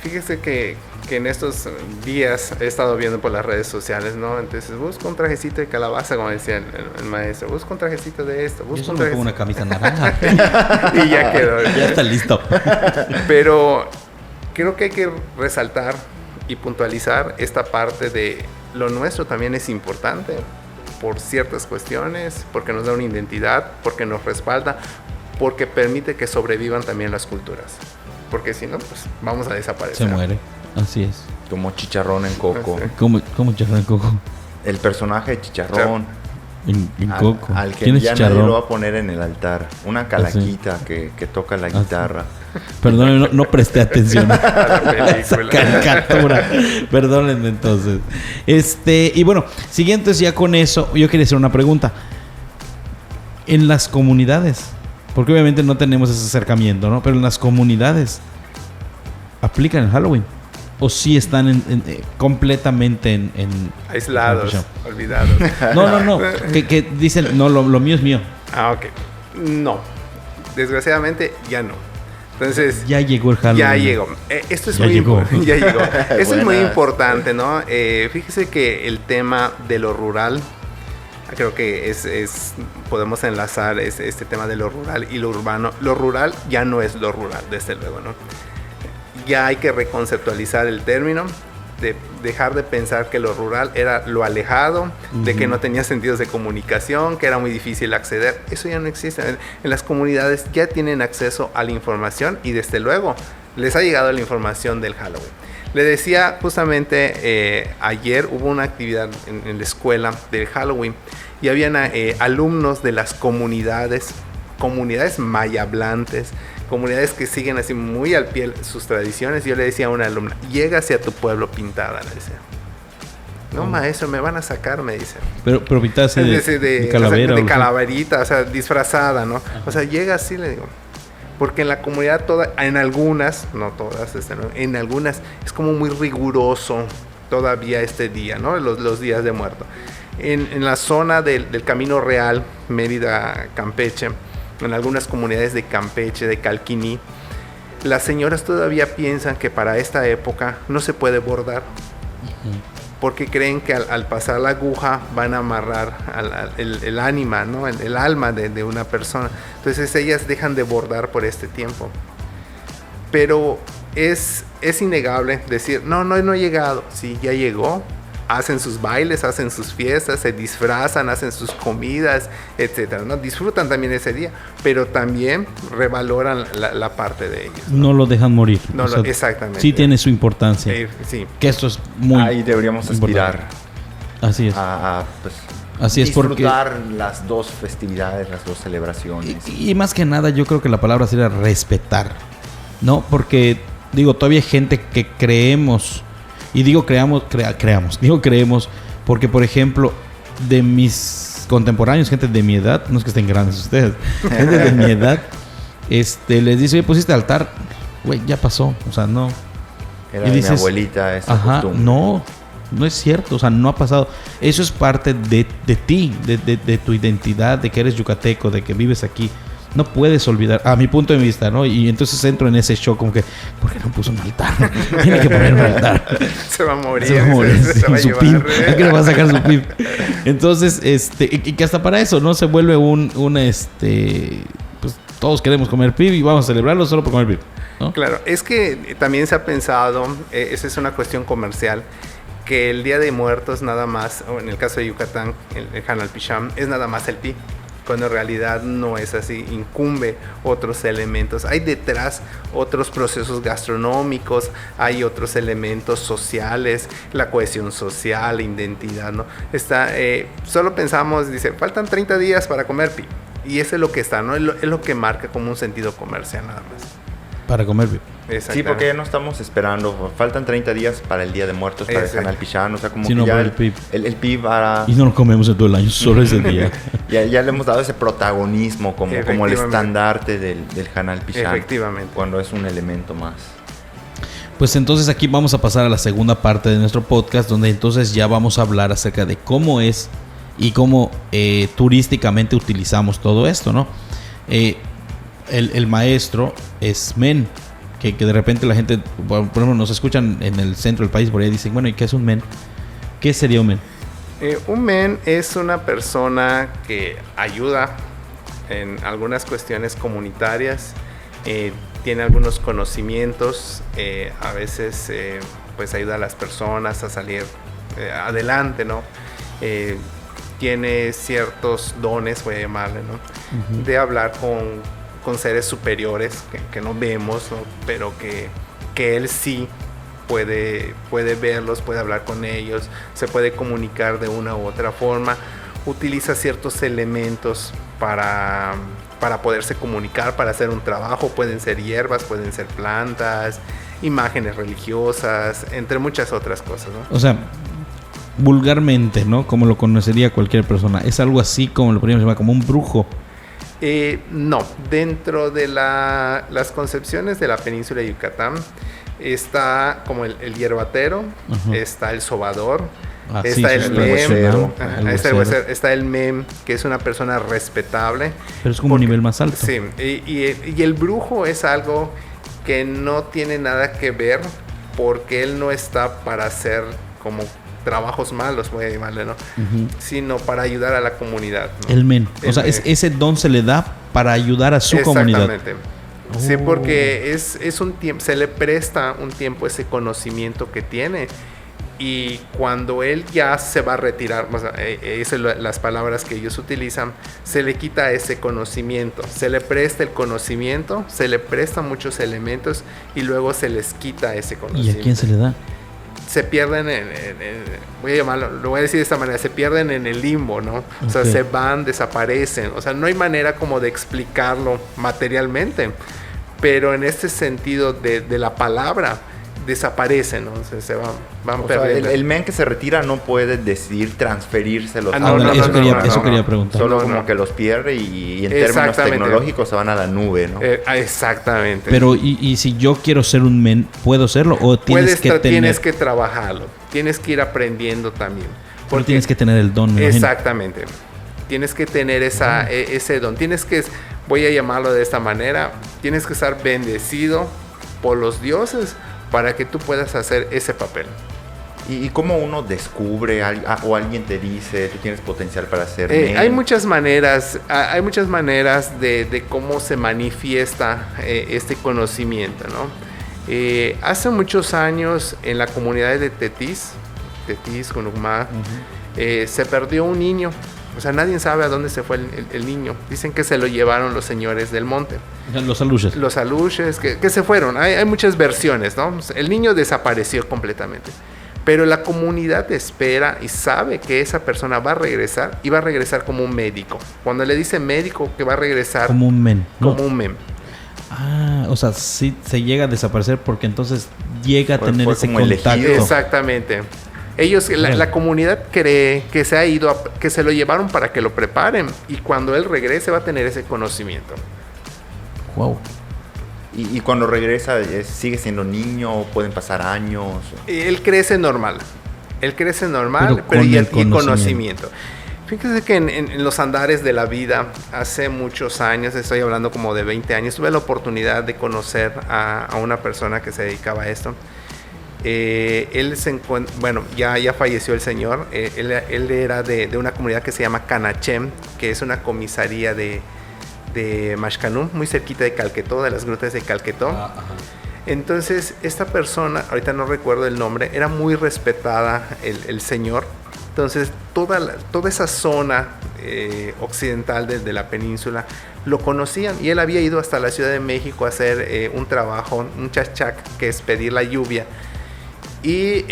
Fíjese que en estos días he estado viendo por las redes sociales, ¿no? Entonces, busca un trajecito de calabaza, como decía el maestro. Busca un trajecito de esto. Busca un trajecito. Una camisa naranja. Y ya quedó. Ya está listo. Pero creo que hay que resaltar y puntualizar esta parte de lo nuestro también es importante por ciertas cuestiones, porque nos da una identidad, porque nos respalda, porque permite que sobrevivan también las culturas. Porque si no, pues vamos a desaparecer. Se muere, así es. Como Chicharrón en Coco. ¿Cómo Chicharrón en Coco? El personaje de Chicharrón. En Coco. Al que ya nadie lo va a poner en el altar. Una calaquita que toca la guitarra. Perdónenme, no presté atención a la caricatura. Perdónenme entonces. Y bueno, siguientes ya con eso, yo quería hacer una pregunta. En las comunidades, porque obviamente no tenemos ese acercamiento, ¿no? Pero en las comunidades, ¿aplican el Halloween? ¿O sí están completamente en aislados, olvidados? No. que dicen, no, lo mío es mío. Ok. No. Desgraciadamente, ya no. Entonces... Ya llegó el Halloween. Ya llegó. Esto es ya muy importante. Ya llegó. Esto es muy importante, ¿no? Fíjese que el tema de lo rural... Creo que podemos enlazar este tema de lo rural y lo urbano. Lo rural ya no es lo rural, desde luego, ¿no? Ya hay que reconceptualizar el término, de dejar de pensar que lo rural era lo alejado, de que no tenía sentidos de comunicación, que era muy difícil acceder. Eso ya no existe. En las comunidades ya tienen acceso a la información y desde luego les ha llegado la información del Halloween. Le decía justamente ayer hubo una actividad en la escuela del Halloween y habían alumnos de las comunidades mayablantes, comunidades que siguen así muy al pie sus tradiciones. Yo le decía a una alumna, llega hacia tu pueblo pintada, le decía. No, maestro, me van a sacar, me dice. Pero pintada así de calavera. O sea, de calaverita, o sea, disfrazada, ¿no? Ajá. O sea, llega así, le digo. Porque en la comunidad en algunas, no todas, en algunas es como muy riguroso todavía este día, ¿no? Los días de muerto. En la zona del Camino Real, Mérida, Campeche, en algunas comunidades de Campeche, de Calquiní, las señoras todavía piensan que para esta época no se puede bordar. Porque creen que al pasar la aguja van a amarrar el ánima, ¿no? el alma de una persona. Entonces ellas dejan de bordar por este tiempo. Pero es innegable decir, no he llegado. Sí, ya llegó. Hacen sus bailes, hacen sus fiestas, se disfrazan, hacen sus comidas, etcétera, ¿no? Disfrutan también ese día, pero también revaloran la parte de ellos. No lo dejan morir. Exactamente. Sí tiene su importancia. Sí. Que esto es muy... Ahí deberíamos aspirar. Así es. Así es, disfrutar las dos festividades, las dos celebraciones. Y más que nada, yo creo que la palabra sería respetar, ¿no? Porque, digo, todavía hay gente que creemos... Y digo creemos, porque, por ejemplo, de mis contemporáneos, gente de mi edad, no es que estén grandes ustedes, gente de mi edad, les dice, oye, pusiste altar, güey, ya pasó, o sea, no. Era de mi abuelita esa costumbre. No es cierto, o sea, no ha pasado. Eso es parte de ti, de tu identidad, de que eres yucateco, de que vives aquí. No puedes olvidar, a mi punto de vista, ¿no? Y entonces entro en ese shock como que, ¿por qué no puso un altar? Tiene que poner un altar. Se va a morir. Se va a su PIB. ¿A qué le va a sacar su PIB? Entonces, y que hasta para eso, ¿no? Se vuelve pues todos queremos comer PIB y vamos a celebrarlo solo por comer PIB, ¿no? Claro, es que también se ha pensado, esa es una cuestión comercial, que el Día de Muertos nada más, o en el caso de Yucatán, el Hanal Picham, es nada más el PIB. Cuando en realidad no es así, incumbe otros elementos. Hay detrás otros procesos gastronómicos, hay otros elementos sociales, la cohesión social, la identidad, ¿no? Solo pensamos, dice, faltan 30 días para comer pi. Y eso es lo que está, ¿no? Es lo que marca como un sentido comercial nada más. Para comer pi. Sí, porque ya no estamos esperando. Faltan 30 días para el Día de Muertos, para el Hanal Pichán. O sea, como que ya el PIB para... Y no lo comemos en todo el año, solo ese día. ya le hemos dado ese protagonismo como el estandarte del Hanal Pichán. Efectivamente. Cuando es un elemento más. Pues entonces aquí vamos a pasar a la segunda parte de nuestro podcast, donde entonces ya vamos a hablar acerca de cómo es y cómo turísticamente utilizamos todo esto, ¿no? El maestro es men. Que de repente la gente, por ejemplo, nos escuchan en el centro del país, por ahí dicen, bueno, ¿y qué es un men? ¿Qué sería un men? Un men es una persona que ayuda en algunas cuestiones comunitarias, tiene algunos conocimientos, a veces pues ayuda a las personas a salir adelante, ¿no? Tiene ciertos dones, voy a llamarle, ¿no? De hablar con seres superiores que no vemos, ¿no? Pero que él sí puede verlos, puede hablar con ellos, se puede comunicar de una u otra forma, utiliza ciertos elementos para poderse comunicar, para hacer un trabajo. Pueden ser hierbas, pueden ser plantas, imágenes religiosas, entre muchas otras cosas, ¿no? O sea, vulgarmente, ¿no? Como lo conocería cualquier persona, es algo así como lo podríamos llamar como un brujo. No, dentro de las concepciones de la península de Yucatán está como el hierbatero, está el sobador, está el mem, está el mem, que es una persona respetable. Pero es como un nivel más alto. Sí, y el brujo es algo que no tiene nada que ver, porque él no está para hacer como trabajos malos, voy a llamarle, ¿no? Sino para ayudar a la comunidad, ¿no? El men. O sea, ese don se le da para ayudar a su comunidad. Exactamente. Sí, porque es un tiempo, se le presta un tiempo ese conocimiento que tiene Y cuando él ya se va a retirar, o sea, esas son las palabras que ellos utilizan, se le quita ese conocimiento, se le presta el conocimiento, se le prestan muchos elementos y luego se les quita ese conocimiento. ¿Y a quién se le da? Se pierden voy a llamarlo, lo voy a decir de esta manera, se pierden en el limbo, ¿no? O sea, se van, desaparecen. O sea, no hay manera como de explicarlo materialmente, pero en este sentido de la palabra, desaparecen, ¿no? Se van perdiendo. El men que se retira no puede decidir transferírselos. Eso quería preguntar. Solo como que los pierde y en términos tecnológicos se van a la nube, ¿no? Exactamente. Pero y si yo quiero ser un men, ¿puedo serlo? ¿O tienes que trabajarlo? Tienes que ir aprendiendo también. Porque tienes que tener el don. Exactamente. Tienes que tener ese don. Tienes que, voy a llamarlo de esta manera, tienes que estar bendecido por los dioses para que tú puedas hacer ese papel. ¿Y cómo uno descubre o alguien te dice tú tienes potencial para ser hay muchas maneras de cómo se manifiesta este conocimiento, ¿no? Hace muchos años en la comunidad de Tetis, Conugma, se perdió un niño. O sea, nadie sabe a dónde se fue el niño. Dicen que se lo llevaron los señores del monte. Los aluches. Los aluches, que se fueron. Hay muchas versiones, ¿no? El niño desapareció completamente. Pero la comunidad espera y sabe que esa persona va a regresar y va a regresar como un médico. Cuando le dice médico que va a regresar... Como un men. Como un men. Ah, o sea, sí se llega a desaparecer porque entonces llega a tener ese contacto. Elegido. Exactamente. Ellos, la comunidad cree que se ha ido, que se lo llevaron para que lo preparen y cuando él regrese va a tener ese conocimiento. Wow. Y cuando regresa, ¿sigue siendo niño o pueden pasar años? Él crece normal. Pero y conocimiento. Fíjese que en los andares de la vida, hace muchos años, estoy hablando como de 20 años, tuve la oportunidad de conocer a una persona que se dedicaba a esto. Él se encuentra, bueno, ya falleció el señor. Él era de una comunidad que se llama Canachem, que es una comisaría de Mashcanú, muy cerquita de Calquetó, de las grutas de Calquetó. Entonces, esta persona, ahorita no recuerdo el nombre, era muy respetada el señor. Entonces, toda esa zona occidental de la península lo conocían y él había ido hasta la Ciudad de México a hacer un trabajo, un chachac, que es pedir la lluvia. Y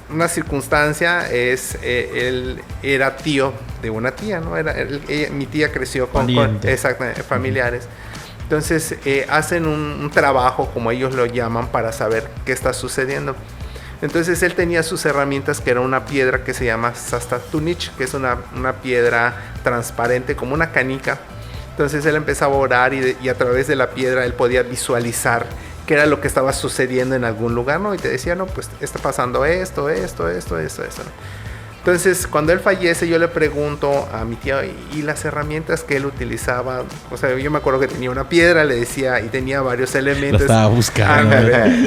una circunstancia es, él era tío de una tía, ¿no? Mi tía creció con familiares. Entonces hacen un trabajo, como ellos lo llaman, para saber qué está sucediendo. Entonces él tenía sus herramientas, que era una piedra que se llama Sastatunich, que es una piedra transparente, como una canica. Entonces él empezaba a orar y a través de la piedra él podía visualizar qué era lo que estaba sucediendo en algún lugar, ¿no? Y te decía, no, pues está pasando esto, ¿no? Entonces, cuando él fallece, yo le pregunto a mi tío, ¿y las herramientas que él utilizaba? O sea, yo me acuerdo que tenía una piedra, le decía, y tenía varios elementos. Lo estaba buscando.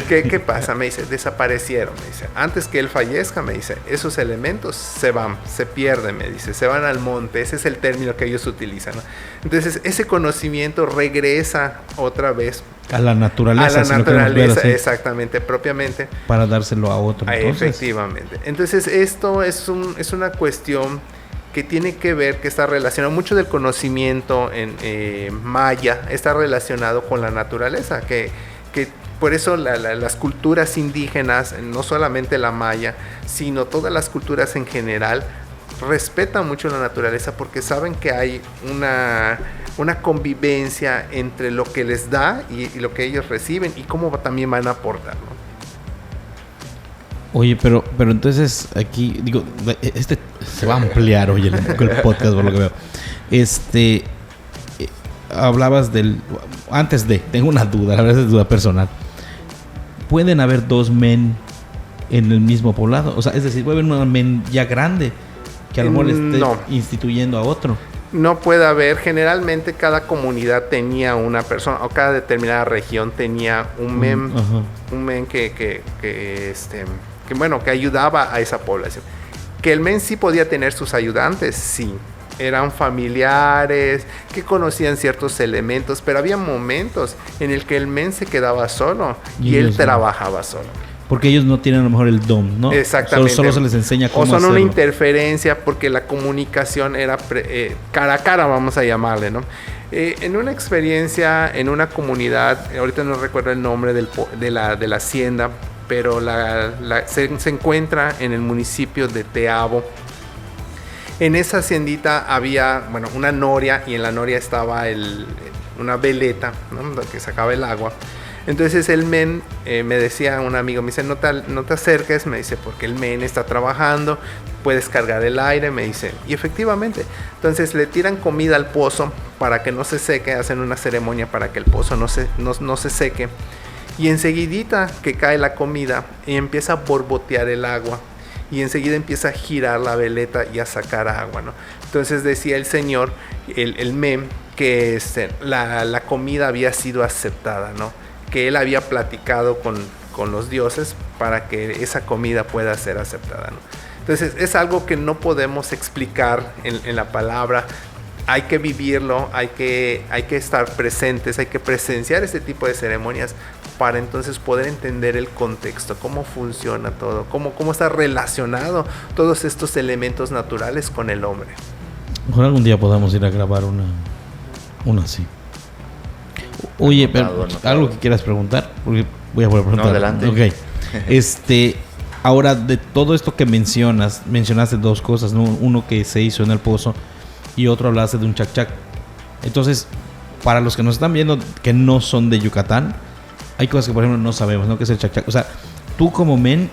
¿Qué pasa? Me dice, desaparecieron. Me dice, antes que él fallezca, me dice, esos elementos se van, se pierden, me dice, se van al monte. Ese es el término que ellos utilizan, ¿no? Entonces, ese conocimiento regresa otra vez a la naturaleza. A la naturaleza, exactamente, propiamente. Para dárselo a otro. Efectivamente. Entonces, esto es una cuestión que tiene que ver, que está relacionado, mucho del conocimiento en maya está relacionado con la naturaleza, que por eso las culturas indígenas, no solamente la maya, sino todas las culturas en general, respetan mucho la naturaleza porque saben que hay una convivencia entre lo que les da y lo que ellos reciben y cómo también van a aportar, ¿no? Oye, pero entonces aquí, digo, se va a ampliar, oye, el podcast por lo que veo. Hablabas tengo una duda, la verdad es duda personal. ¿Pueden haber dos men en el mismo poblado? O sea, es decir, puede haber un men ya grande que a lo mejor esté instituyendo a otro. No puede haber. Generalmente cada comunidad tenía una persona, o cada determinada región tenía un men, que ayudaba a esa población. Que el men sí podía tener sus ayudantes, sí. Eran familiares que conocían ciertos elementos, pero había momentos en el que el men se quedaba solo y él trabajaba solo. Porque ellos no tienen a lo mejor el don, ¿no? Exactamente. Solo se les enseña cómo hacerlo. O son una interferencia porque la comunicación era cara a cara, vamos a llamarle, ¿no? En una experiencia, en una comunidad, ahorita no recuerdo el nombre de la hacienda, pero se encuentra en el municipio de Teabo. En esa haciendita había, bueno, una noria, y en la noria estaba una veleta, ¿no? Que sacaba el agua. Entonces el men, me decía un amigo, me dice, no te acerques, me dice, porque el men está trabajando, puedes cargar el aire, me dice. Y efectivamente, entonces le tiran comida al pozo para que no se seque, hacen una ceremonia para que el pozo no se seque. Y enseguidita que cae la comida y empieza a borbotear el agua. Y enseguida empieza a girar la veleta y a sacar agua, ¿no? Entonces decía el señor, el men, que la comida había sido aceptada, ¿no? Que él había platicado con los dioses para que esa comida pueda ser aceptada, ¿no? Entonces es algo que no podemos explicar en la palabra. Hay que vivirlo, hay que estar presentes, hay que presenciar este tipo de ceremonias para entonces poder entender el contexto, cómo funciona todo, cómo está relacionado todos estos elementos naturales con el hombre. Ojalá algún día podamos ir a grabar una así. Oye, pero algo que quieras preguntar, porque voy a volver a preguntar. No, adelante. Ok. Ahora, de todo esto que mencionaste dos cosas, ¿no? Uno que se hizo en el pozo y otro hablaste de un chac-chac. Entonces, para los que nos están viendo que no son de Yucatán, hay cosas que, por ejemplo, no sabemos, ¿no? ¿Qué es el chac-chac? O sea, tú como men,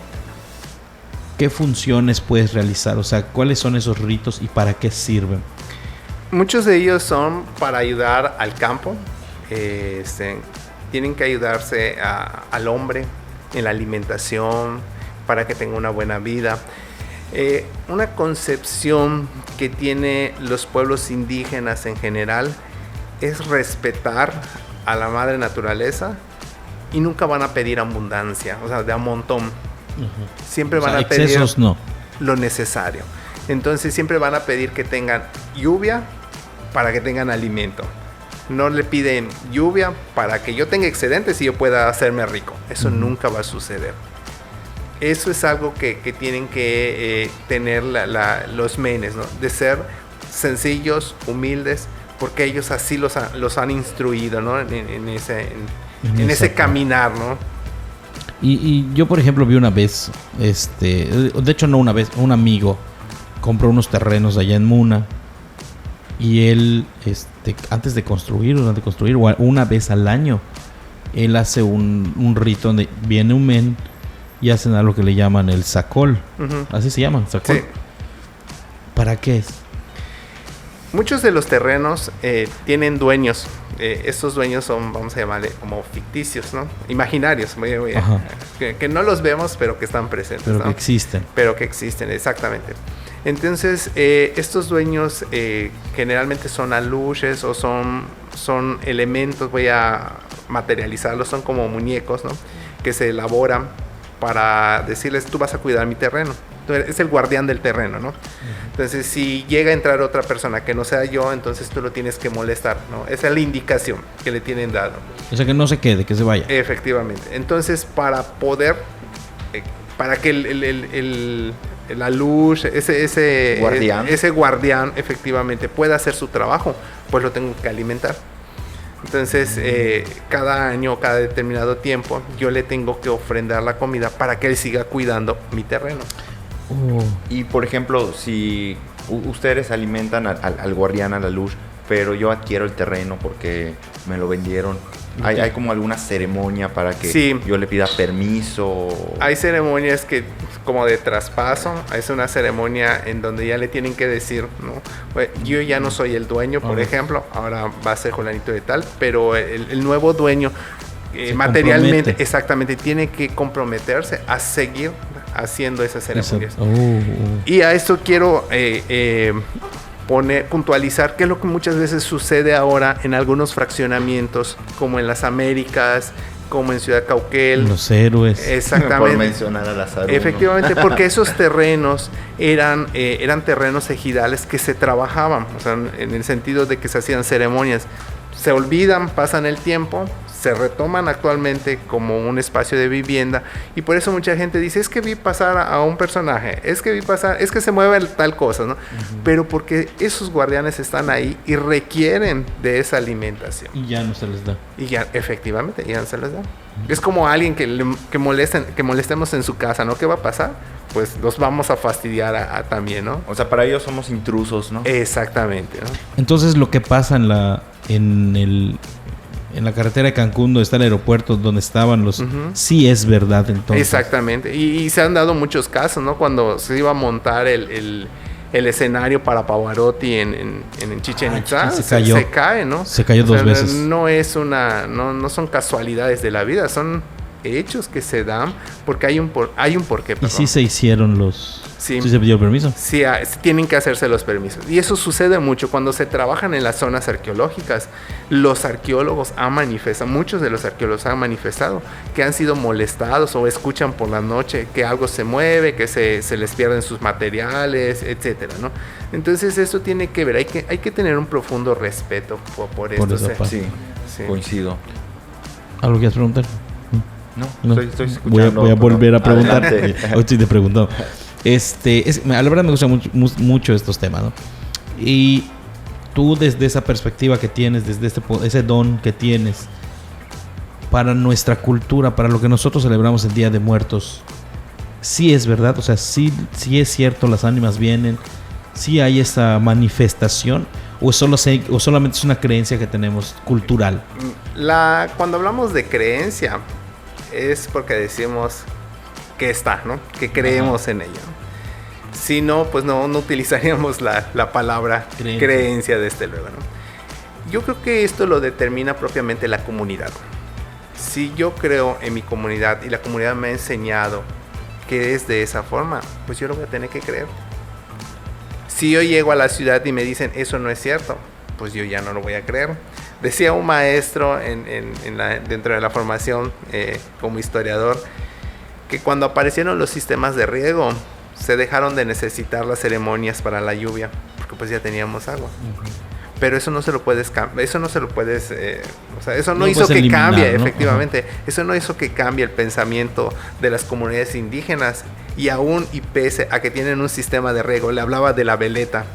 ¿qué funciones puedes realizar? O sea, ¿cuáles son esos ritos y para qué sirven? Muchos de ellos son para ayudar al campo. Tienen que ayudarse al hombre en la alimentación para que tenga una buena vida. Una concepción que tiene los pueblos indígenas en general es respetar a la madre naturaleza y nunca van a pedir abundancia, o sea, de a montón. Uh-huh. Siempre van a pedir lo necesario. Entonces siempre van a pedir que tengan lluvia para que tengan alimento. No le piden lluvia para que yo tenga excedentes y yo pueda hacerme rico. Eso nunca va a suceder. Eso es algo que tienen que tener los menes, ¿no? De ser sencillos, humildes, porque ellos así los han instruido, ¿no? En ese caminar, ¿no? Y yo, por ejemplo, vi una vez, de hecho no una vez, un amigo compró unos terrenos allá en Muna. Y él, antes de construir, una vez al año, él hace un rito donde viene un men y hacen algo que le llaman el sacol. Uh-huh. Así se llaman, sacol. Sí. ¿Para qué es? Muchos de los terrenos tienen dueños. Estos dueños son, vamos a llamarle, como ficticios, ¿no? Imaginarios. Que no los vemos, pero que están presentes. Pero ¿no? Que existen. Pero que existen, exactamente. Entonces, estos dueños generalmente son aluches o son elementos, voy a materializarlos, son como muñecos, ¿no? Que se elaboran para decirles, tú vas a cuidar mi terreno. Es el guardián del terreno, ¿no? Entonces, si llega a entrar otra persona que no sea yo, entonces tú lo tienes que molestar, ¿no? Esa es la indicación que le tienen dado. O sea, que no se quede, que se vaya. Efectivamente. Entonces, para poder, para que la luz, ese guardián efectivamente pueda hacer su trabajo, pues lo tengo que alimentar. Entonces, cada año, cada determinado tiempo, yo le tengo que ofrendar la comida para que él siga cuidando mi terreno. Y por ejemplo, si ustedes alimentan al guardián, a la luz, pero yo adquiero el terreno porque me lo vendieron, ¿hay como alguna ceremonia para que yo le pida permiso? Hay ceremonias que como de traspaso, es una ceremonia en donde ya le tienen que decir, ¿no? Yo ya no soy el dueño, por ejemplo, ahora va a ser Julanito de tal, pero el nuevo dueño materialmente, exactamente, tiene que comprometerse a seguir haciendo esas ceremonias. Y a esto quiero puntualizar qué es lo que muchas veces sucede ahora en algunos fraccionamientos, como en las Américas, como en Ciudad Cauquel. Los Héroes. Exactamente. Por mencionar al azar. Efectivamente, porque esos terrenos eran terrenos ejidales que se trabajaban, o sea, en el sentido de que se hacían ceremonias. Se olvidan, pasan el tiempo, se retoman actualmente como un espacio de vivienda, y por eso mucha gente dice, es que vi pasar a un personaje, es que se mueve tal cosa, ¿no? Pero porque esos guardianes están ahí y requieren de esa alimentación. Y ya no se les da. Y ya, efectivamente, ya no se les da. Es como alguien que molestemos en su casa, ¿no? ¿Qué va a pasar? Pues los vamos a fastidiar también, ¿no? O sea, para ellos somos intrusos, ¿no? Exactamente, ¿no? Entonces lo que pasa en la carretera de Cancún, donde está el aeropuerto, donde estaban los... Sí es verdad, entonces. Exactamente. Y se han dado muchos casos, ¿no? Cuando se iba a montar el escenario para Pavarotti en Chichén Itzá, se cayó. Se cae, ¿no? Se cayó dos veces. No son casualidades de la vida, son hechos que se dan porque hay un porqué. Y sí se hicieron Sí se pidió permiso. Sí, tienen que hacerse los permisos. Y eso sucede mucho cuando se trabajan en las zonas arqueológicas. Los arqueólogos muchos de los arqueólogos han manifestado que han sido molestados o escuchan por la noche que algo se mueve, que se les pierden sus materiales, etcétera, ¿no? Entonces eso tiene que ver, hay que tener un profundo respeto por esto. Sí, coincido. ¿Algo quieres preguntar? No. Estoy escuchando. Voy a volver a preguntar. Hoy estoy te preguntando. La verdad me gustan mucho estos temas, ¿no? Y tú desde esa perspectiva que tienes, desde ese don que tienes, para nuestra cultura, para lo que nosotros celebramos el Día de Muertos, ¿sí es verdad? O sea, sí es cierto, las ánimas vienen, ¿sí hay esa manifestación? ¿O solamente es una creencia que tenemos cultural? Cuando hablamos de creencia, es porque decimos que está, ¿no? Que creemos en ello. Si no, pues no utilizaríamos la palabra creencia desde luego, ¿no? Yo creo que esto lo determina propiamente la comunidad. Si yo creo en mi comunidad y la comunidad me ha enseñado que es de esa forma, pues yo lo voy a tener que creer. Si yo llego a la ciudad y me dicen eso no es cierto, pues yo ya no lo voy a creer. Decía un maestro dentro de la formación como historiador, que cuando aparecieron los sistemas de riego, se dejaron de necesitar las ceremonias para la lluvia, porque pues ya teníamos agua. Pero eso no se lo puedes eso no hizo que cambie, ¿no? Efectivamente. Eso no hizo que cambie el pensamiento de las comunidades indígenas, y aún y pese a que tienen un sistema de riego. Le hablaba de la veleta,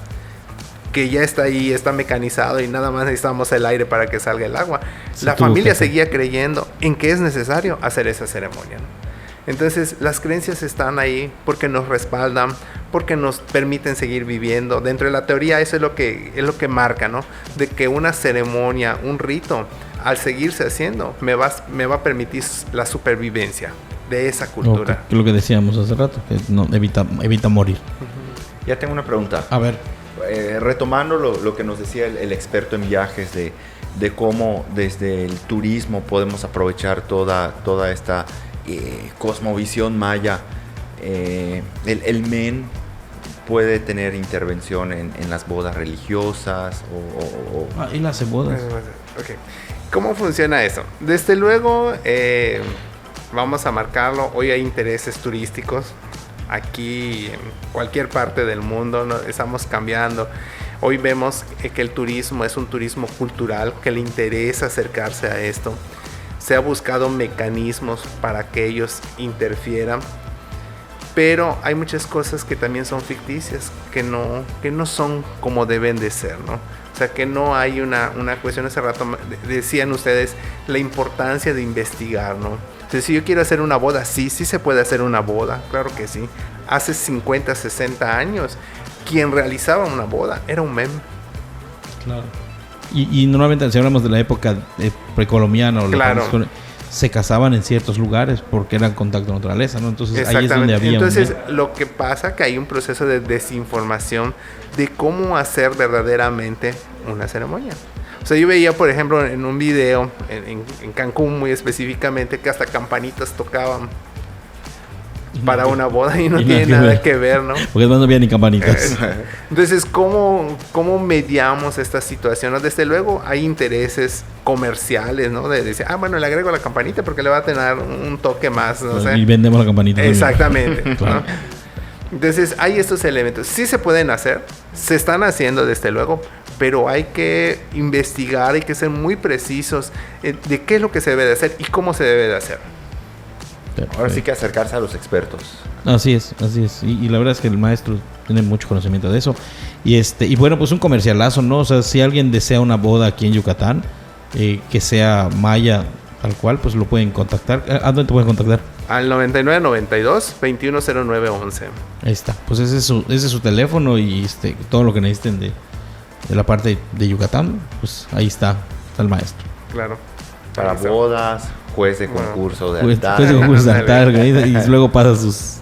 que ya está ahí, está mecanizado y nada más necesitamos el aire para que salga el agua. La familia seguía creyendo en que es necesario hacer esa ceremonia, ¿no? Entonces las creencias están ahí porque nos respaldan, porque nos permiten seguir viviendo. Dentro de la teoría eso es lo que marca, ¿no? De que una ceremonia, un rito, al seguirse haciendo, me va a permitir la supervivencia de esa cultura. Que es lo que decíamos hace rato, que no, evita morir. Ya tengo una pregunta. A ver. Retomando lo que nos decía el experto en viajes de cómo desde el turismo podemos aprovechar toda esta cosmovisión maya, el men puede tener intervención en las bodas religiosas y las bodas. Okay. ¿Cómo funciona eso? Desde luego, vamos a marcarlo. Hoy hay intereses turísticos aquí en cualquier parte del mundo, ¿no? Estamos cambiando. Hoy vemos que el turismo es un turismo cultural, que le interesa acercarse a esto. Se ha buscado mecanismos para que ellos interfieran, pero hay muchas cosas que también son ficticias, que no son como deben de ser, ¿no? O sea, que no hay una cuestión. Hace rato decían ustedes la importancia de investigar, ¿no? Entonces, si yo quiero hacer una boda, sí se puede hacer una boda, claro que sí. Hace 50, 60 años, quien realizaba una boda era un mem. Claro. Y normalmente, si hablamos de la época precolombiana, claro, se casaban en ciertos lugares porque eran contacto con la naturaleza, ¿no? Entonces ahí es donde había. Entonces, lo que pasa es que hay un proceso de desinformación de cómo hacer verdaderamente una ceremonia. O sea, yo veía, por ejemplo, en un video en Cancún muy específicamente, que hasta campanitas tocaban para una boda y no tiene nada que ver, ¿no? Porque no había ni campanitas. Entonces, ¿cómo mediamos esta situación, ¿no? Desde luego hay intereses comerciales, ¿no? De decir, bueno, le agrego la campanita porque le va a tener un toque más, no sé. Y vendemos la campanita. Exactamente. Claro. ¿No? Entonces, hay estos elementos. Sí se pueden hacer, se están haciendo desde luego, pero hay que investigar, hay que ser muy precisos de qué es lo que se debe de hacer y cómo se debe de hacer. Ahora sí que acercarse a los expertos. Así es. Y la verdad es que el maestro tiene mucho conocimiento de eso. Y bueno, pues un comercialazo, ¿no? O sea, si alguien desea una boda aquí en Yucatán, que sea maya tal cual, pues lo pueden contactar. ¿A dónde te pueden contactar? Al 9992-210911. Ahí está. Pues ese es su teléfono y todo lo que necesiten de la parte de Yucatán, pues ahí está el maestro. Claro. Para bodas, juez de concurso de altar. Juez de concurso de altar, y luego pasa sus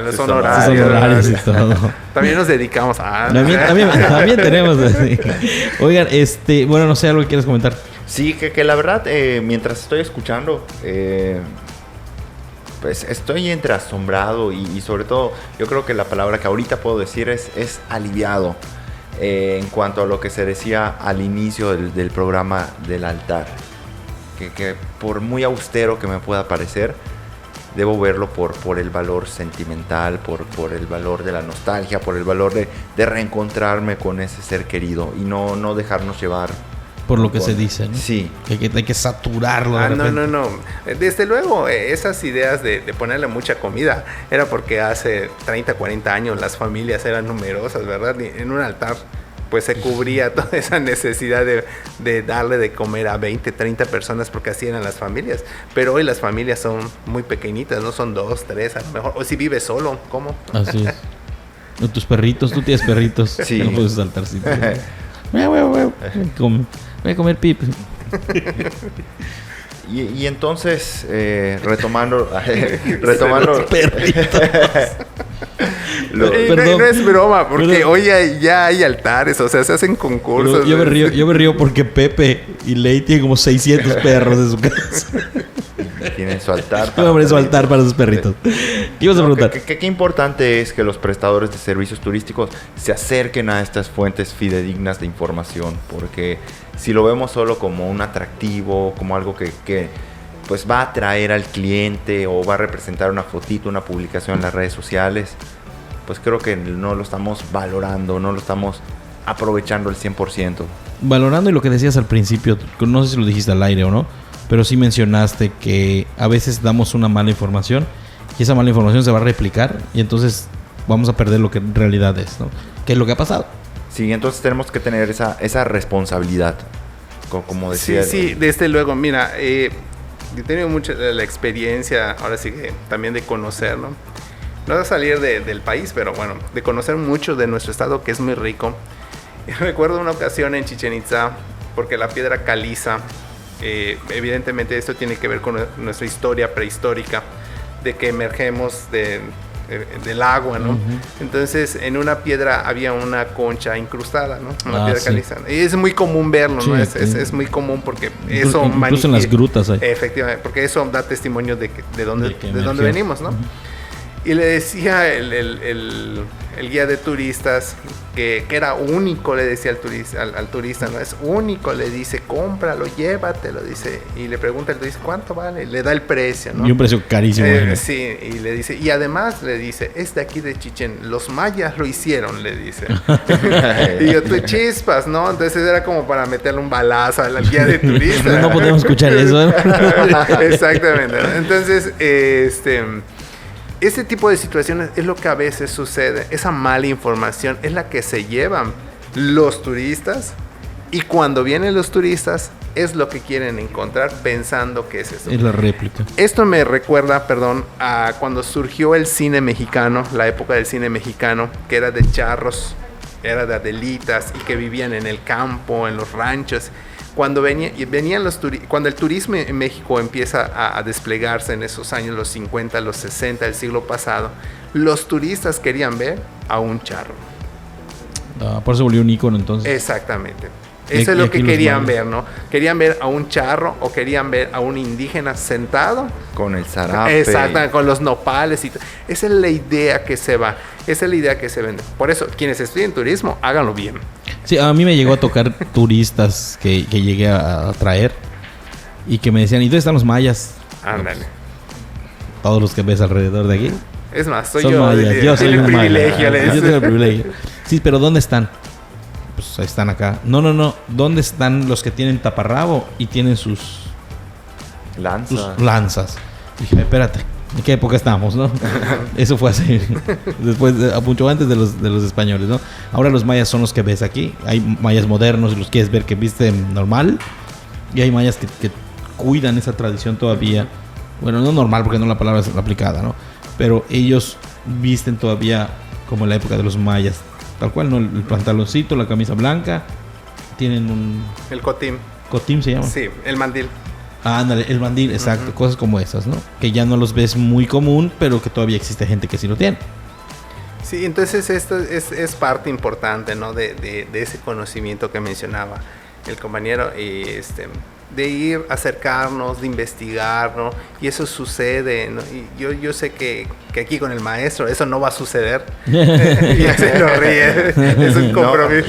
los honorarios y todo. También nos dedicamos a... También tenemos así. Oigan, bueno, no sé, ¿algo que quieres comentar? Sí, que la verdad, mientras estoy escuchando, pues estoy entre asombrado y sobre todo, yo creo que la palabra que ahorita puedo decir es aliviado en cuanto a lo que se decía al inicio del programa del altar. Que por muy austero que me pueda parecer, debo verlo por el valor sentimental, por el valor de la nostalgia, por el valor de reencontrarme con ese ser querido y no dejarnos llevar por lo que se dice, ¿no? Sí. Que hay que saturarlo. No. Desde luego, esas ideas de ponerle mucha comida era porque hace 30, 40 años las familias eran numerosas, ¿verdad? Y en un altar pues se cubría toda esa necesidad de darle de comer a 20, 30 personas porque así eran las familias. Pero hoy las familias son muy pequeñitas, no son 2, 3 a lo mejor. O si vives solo, ¿cómo? Así es. O tus perritos, tú tienes perritos. Sí. No puedes saltar. Sí. Voy a comer pip. Y entonces, retomando no es broma, porque hoy ya hay altares, o sea, se hacen concursos. Yo me río porque Pepe y Ley tienen como 600 perros en su casa. Tienen su altar. Su altar para sus perritos. ¿Qué ibas a preguntar? Qué importante es que los prestadores de servicios turísticos se acerquen a estas fuentes fidedignas de información, porque si lo vemos solo como un atractivo, como algo que pues va a atraer al cliente o va a representar una fotito, una publicación en las redes sociales, pues creo que no lo estamos valorando, no lo estamos aprovechando al 100%. Valorando, y lo que decías al principio, no sé si lo dijiste al aire o no, pero sí mencionaste que a veces damos una mala información y esa mala información se va a replicar y entonces vamos a perder lo que en realidad es, ¿no? ¿Qué es lo que ha pasado? Sí, entonces tenemos que tener esa responsabilidad, como decía. Sí, desde luego. Mira, he tenido mucha la experiencia, ahora sí que también de conocer, ¿no? No de salir del país, pero bueno, de conocer mucho de nuestro estado, que es muy rico. Y recuerdo una ocasión en Chichén Itzá, porque la piedra caliza, evidentemente esto tiene que ver con nuestra historia prehistórica, de que emergemos del agua, ¿no? Uh-huh. Entonces, en una piedra había una concha incrustada, ¿no? Una piedra caliza. Y es muy común verlo, ¿no? Es muy común porque eso... Incluso en las grutas hay. Efectivamente, porque eso da testimonio de dónde venimos, ¿no? Uh-huh. Y le decía el guía de turistas que era único, le decía al turista, ¿no? Es único, le dice, cómpralo, llévatelo, dice. Y le pregunta, le dice, ¿cuánto vale? Le da el precio, ¿no? Y un precio carísimo. Sí, y le dice, y además le dice, es de aquí de Chichén, los mayas lo hicieron, le dice. Y yo, tú chispas, ¿no? Entonces era como para meterle un balazo al guía de turistas. No podemos escuchar eso, ¿eh? Exactamente. Entonces, este tipo de situaciones es lo que a veces sucede. Esa mala información es la que se llevan los turistas, y cuando vienen los turistas es lo que quieren encontrar pensando que es eso. Es la réplica. Esto me recuerda, a cuando surgió el cine mexicano, la época del cine mexicano, que era de charros, era de adelitas y que vivían en el campo, en los ranchos. Cuando cuando el turismo en México empieza a desplegarse en esos años, los 50, los 60 del siglo pasado, los turistas querían ver a un charro. Por eso volvió un ícono entonces. Exactamente. Eso es lo que querían ver, ¿no? Querían ver a un charro o querían ver a un indígena sentado. Con el zarape. Exacto, con los nopales y todo. Esa es la idea que se va. Esa es la idea que se vende. Por eso, quienes estudian turismo, háganlo bien. Sí, a mí me llegó a tocar turistas que llegué a traer y que me decían, ¿y dónde están los mayas? Ándale. Todos los que ves alrededor de aquí. Es más, son mayas. Yo soy un privilegio. Yo tengo el privilegio. Sí, pero ¿dónde están? pues están acá. No. ¿Dónde están los que tienen taparrabo y tienen sus lanzas? Dije, espérate, ¿en qué época estamos, no? Eso fue así. Después, mucho antes de los españoles, ¿no? Ahora los mayas son los que ves aquí. Hay mayas modernos y los quieres ver que visten normal. Y hay mayas que cuidan esa tradición todavía. Bueno, no normal porque no la palabra es aplicada, ¿no? Pero ellos visten todavía como en la época de los mayas. Tal cual, ¿no? El pantaloncito, la camisa blanca. Tienen el cotim. ¿Cotim se llama? Sí, el mandil. Ándale, el mandil, exacto. Uh-huh. Cosas como esas, ¿no? Que ya no los ves muy común, pero que todavía existe gente que sí lo tiene. Sí, entonces esto es parte importante, ¿no? De ese conocimiento que mencionaba el compañero. De ir, acercarnos, de investigar, ¿no? Y eso sucede, ¿no? Y yo sé que aquí con el maestro eso no va a suceder. Ya se lo ríe. Es un compromiso.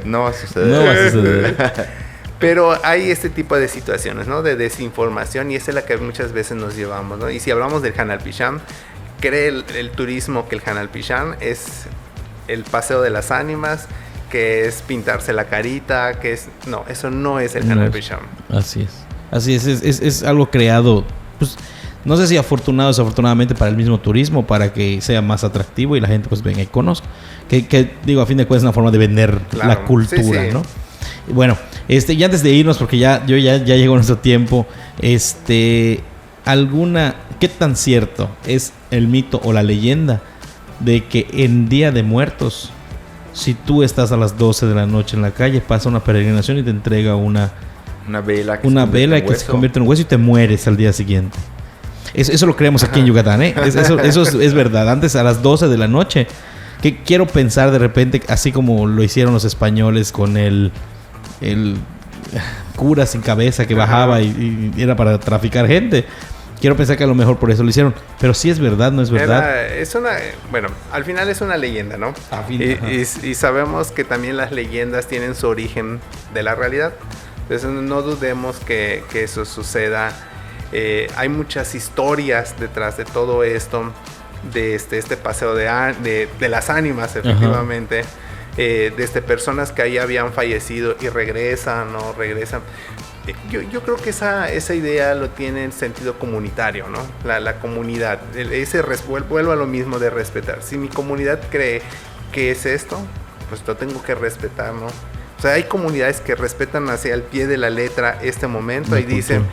No va a suceder. No va a suceder. Pero hay este tipo de situaciones, ¿no? De desinformación, y esa es la que muchas veces nos llevamos, ¿no? Y si hablamos del Hanalpishán, cree el turismo que el Hanalpishán es el paseo de las ánimas, que es pintarse la carita, que es... No, eso no es el Hanalpishán. Así es algo creado, pues, no sé si afortunado o desafortunadamente para el mismo turismo, para que sea más atractivo y la gente pues venga y conozca. Que digo, a fin de cuentas es una forma de vender la cultura, sí. ¿No? Y bueno, y antes de irnos, porque ya llegó nuestro tiempo, ¿qué tan cierto es el mito o la leyenda de que en Día de Muertos, si tú estás a las 12 de la noche en la calle, pasa una peregrinación y te entrega una vela que se convierte en hueso y te mueres al día siguiente? Eso lo creemos aquí en Yucatán, ¿eh? Eso es verdad. Antes, a las 12 de la noche, que quiero pensar de repente, así como lo hicieron los españoles con el cura sin cabeza que bajaba y era para traficar gente. Quiero pensar que a lo mejor por eso lo hicieron. Pero sí es verdad, ¿no es verdad? Bueno, al final es una leyenda, ¿no? Y sabemos que también las leyendas tienen su origen de la realidad. Entonces no dudemos que eso suceda. Hay muchas historias detrás de todo esto. De este paseo de las ánimas, efectivamente. Personas que ahí habían fallecido y regresan. Yo creo que esa idea lo tiene en sentido comunitario, ¿no? La comunidad, vuelvo a lo mismo de respetar. Si mi comunidad cree que es esto, pues lo tengo que respetar, ¿no? O sea, hay comunidades que respetan hacia el pie de la letra este momento y dicen,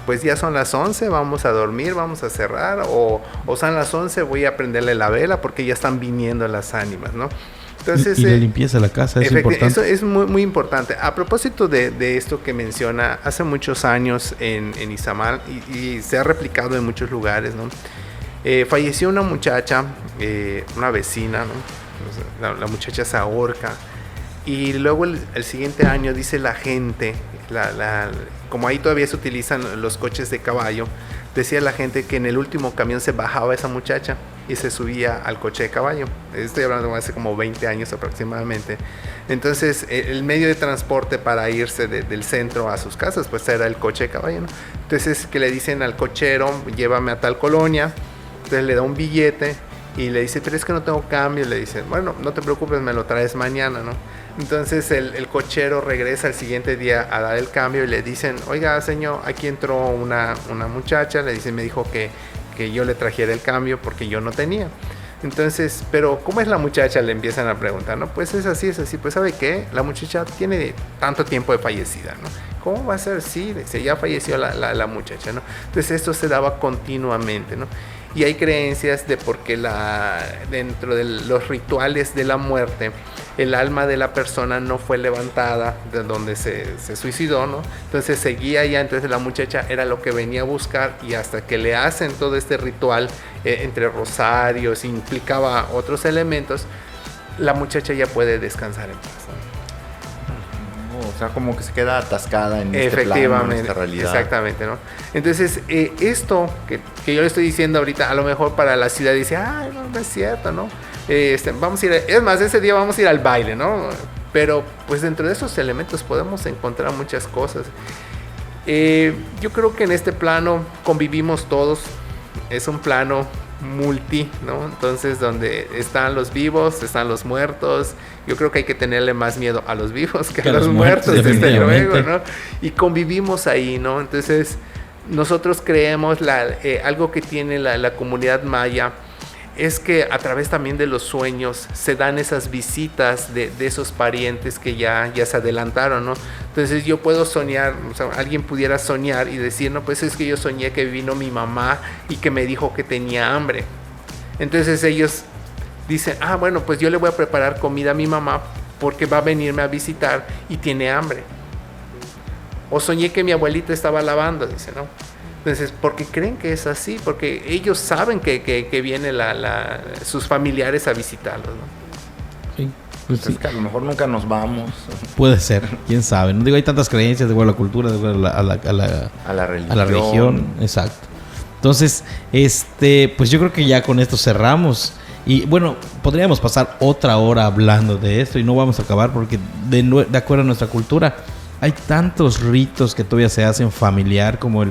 pues ya son las 11, vamos a dormir, vamos a cerrar, o son las 11, voy a prenderle la vela porque ya están viniendo las ánimas, ¿no? Entonces, y la limpieza de la casa es importante. Eso es muy, muy importante. A propósito de esto que menciona, hace muchos años en Izamal, y se ha replicado en muchos lugares, ¿no? Falleció una muchacha, una vecina, ¿no? La muchacha se ahorca. Y luego el siguiente año dice la gente, como ahí todavía se utilizan los coches de caballo, decía la gente que en el último camión se bajaba esa muchacha y se subía al coche de caballo. Estoy hablando de hace como 20 años aproximadamente. Entonces, el medio de transporte para irse del centro a sus casas, pues era el coche de caballo, ¿no? Entonces, que le dicen al cochero, llévame a tal colonia. Entonces le da un billete y le dice, pero es que no tengo cambio. Le dice, bueno, no te preocupes, me lo traes mañana, ¿no? Entonces el cochero regresa el siguiente día a dar el cambio y le dicen, oiga, señor, aquí entró una muchacha. Le dicen, me dijo que yo le trajera el cambio porque yo no tenía. Entonces, pero ¿cómo es la muchacha? Le empiezan a preguntar, ¿no? Pues es así. Pues ¿sabe qué? La muchacha tiene tanto tiempo de fallecida, ¿no? ¿Cómo va a ser? Sí, dice, ya falleció la muchacha, ¿no? Entonces esto se daba continuamente, ¿no? Y hay creencias de por qué dentro de los rituales de la muerte, el alma de la persona no fue levantada de donde se suicidó, ¿no? Entonces seguía allá, entonces la muchacha era lo que venía a buscar, y hasta que le hacen todo este ritual entre rosarios, implicaba otros elementos, la muchacha ya puede descansar en paz, ¿no? O sea, como que se queda atascada en este plano, en esta realidad. Exactamente, ¿no? Entonces, esto que yo le estoy diciendo ahorita, a lo mejor para la ciudad dice, ay, no es cierto, ¿no? Vamos a ir, es más, ese día vamos a ir al baile, ¿no? Pero, pues dentro de esos elementos podemos encontrar muchas cosas. Yo creo que en este plano convivimos todos. Es un plano multi, ¿no? Entonces, donde están los vivos, están los muertos. Yo creo que hay que tenerle más miedo a los vivos que a los muertos, desde luego, ¿no? Y convivimos ahí, ¿no? Entonces, nosotros creemos algo que tiene la comunidad maya es que a través también de los sueños se dan esas visitas de esos parientes que ya se adelantaron, ¿no? Entonces yo puedo soñar, o sea, alguien pudiera soñar y decir, no, pues es que yo soñé que vino mi mamá y que me dijo que tenía hambre. Entonces ellos dicen, bueno, pues yo le voy a preparar comida a mi mamá porque va a venirme a visitar y tiene hambre. O soñé que mi abuelita estaba lavando, dice, ¿no? Entonces, porque creen que es así, porque ellos saben que vienen sus familiares a visitarlos, ¿no? Sí, pues sí. Que a lo mejor nunca nos vamos. Puede ser, quién sabe. No digo, hay tantas creencias de acuerdo a la cultura, de acuerdo a la religión. Exacto. Entonces, pues yo creo que ya con esto cerramos. Y bueno, podríamos pasar otra hora hablando de esto y no vamos a acabar porque de acuerdo a nuestra cultura hay tantos ritos que todavía se hacen familiar como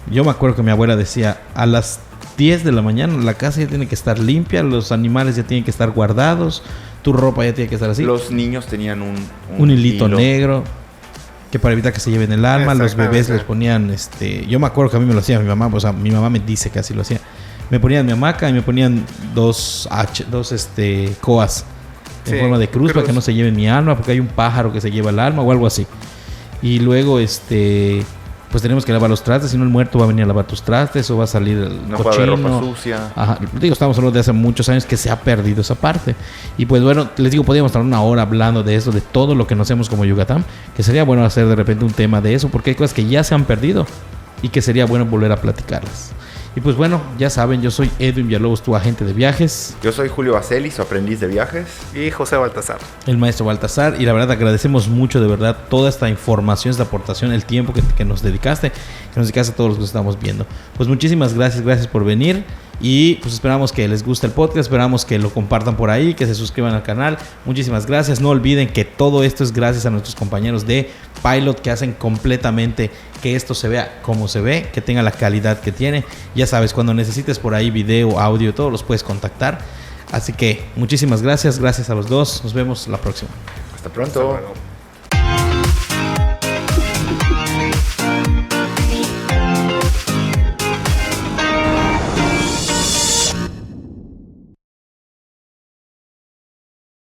yo me acuerdo que mi abuela decía, a las 10 de la mañana la casa ya tiene que estar limpia, los animales ya tienen que estar guardados, tu ropa ya tiene que estar así. Los niños tenían un hilito negro que para evitar que se lleven el alma, los bebés les ponían, yo me acuerdo que a mí me lo hacía mi mamá, o sea, mi mamá me dice que así lo hacía. Me ponían mi hamaca y me ponían dos coas en forma de cruz para que no se lleven mi alma, porque hay un pájaro que se lleva el alma o algo así. Y luego, pues tenemos que lavar los trastes, si no el muerto va a venir a lavar tus trastes o va a salir el no cochino. Puede haber ropa sucia. Ajá. Digo, estamos hablando de hace muchos años que se ha perdido esa parte. Y pues bueno, les digo, podríamos estar una hora hablando de eso, de todo lo que conocemos como Yucatán, que sería bueno hacer de repente un tema de eso, porque hay cosas que ya se han perdido y que sería bueno volver a platicarlas. Y pues bueno, ya saben, yo soy Edwin Villalobos, tu agente de viajes. Yo soy Julio Baceli, su aprendiz de viajes. Y José Baltasar. El maestro Baltasar. Y la verdad agradecemos mucho de verdad toda esta información, esta aportación, el tiempo que nos dedicaste, a todos los que estamos viendo. Pues muchísimas gracias por venir. Y pues esperamos que les guste el podcast, esperamos que lo compartan por ahí, que se suscriban al canal. Muchísimas gracias. No olviden que todo esto es gracias a nuestros compañeros de Pilot que hacen completamente que esto se vea como se ve, que tenga la calidad que tiene. Ya sabes, cuando necesites por ahí video, audio, todo los puedes contactar. Así que muchísimas gracias a los dos. Nos vemos la próxima. Hasta pronto.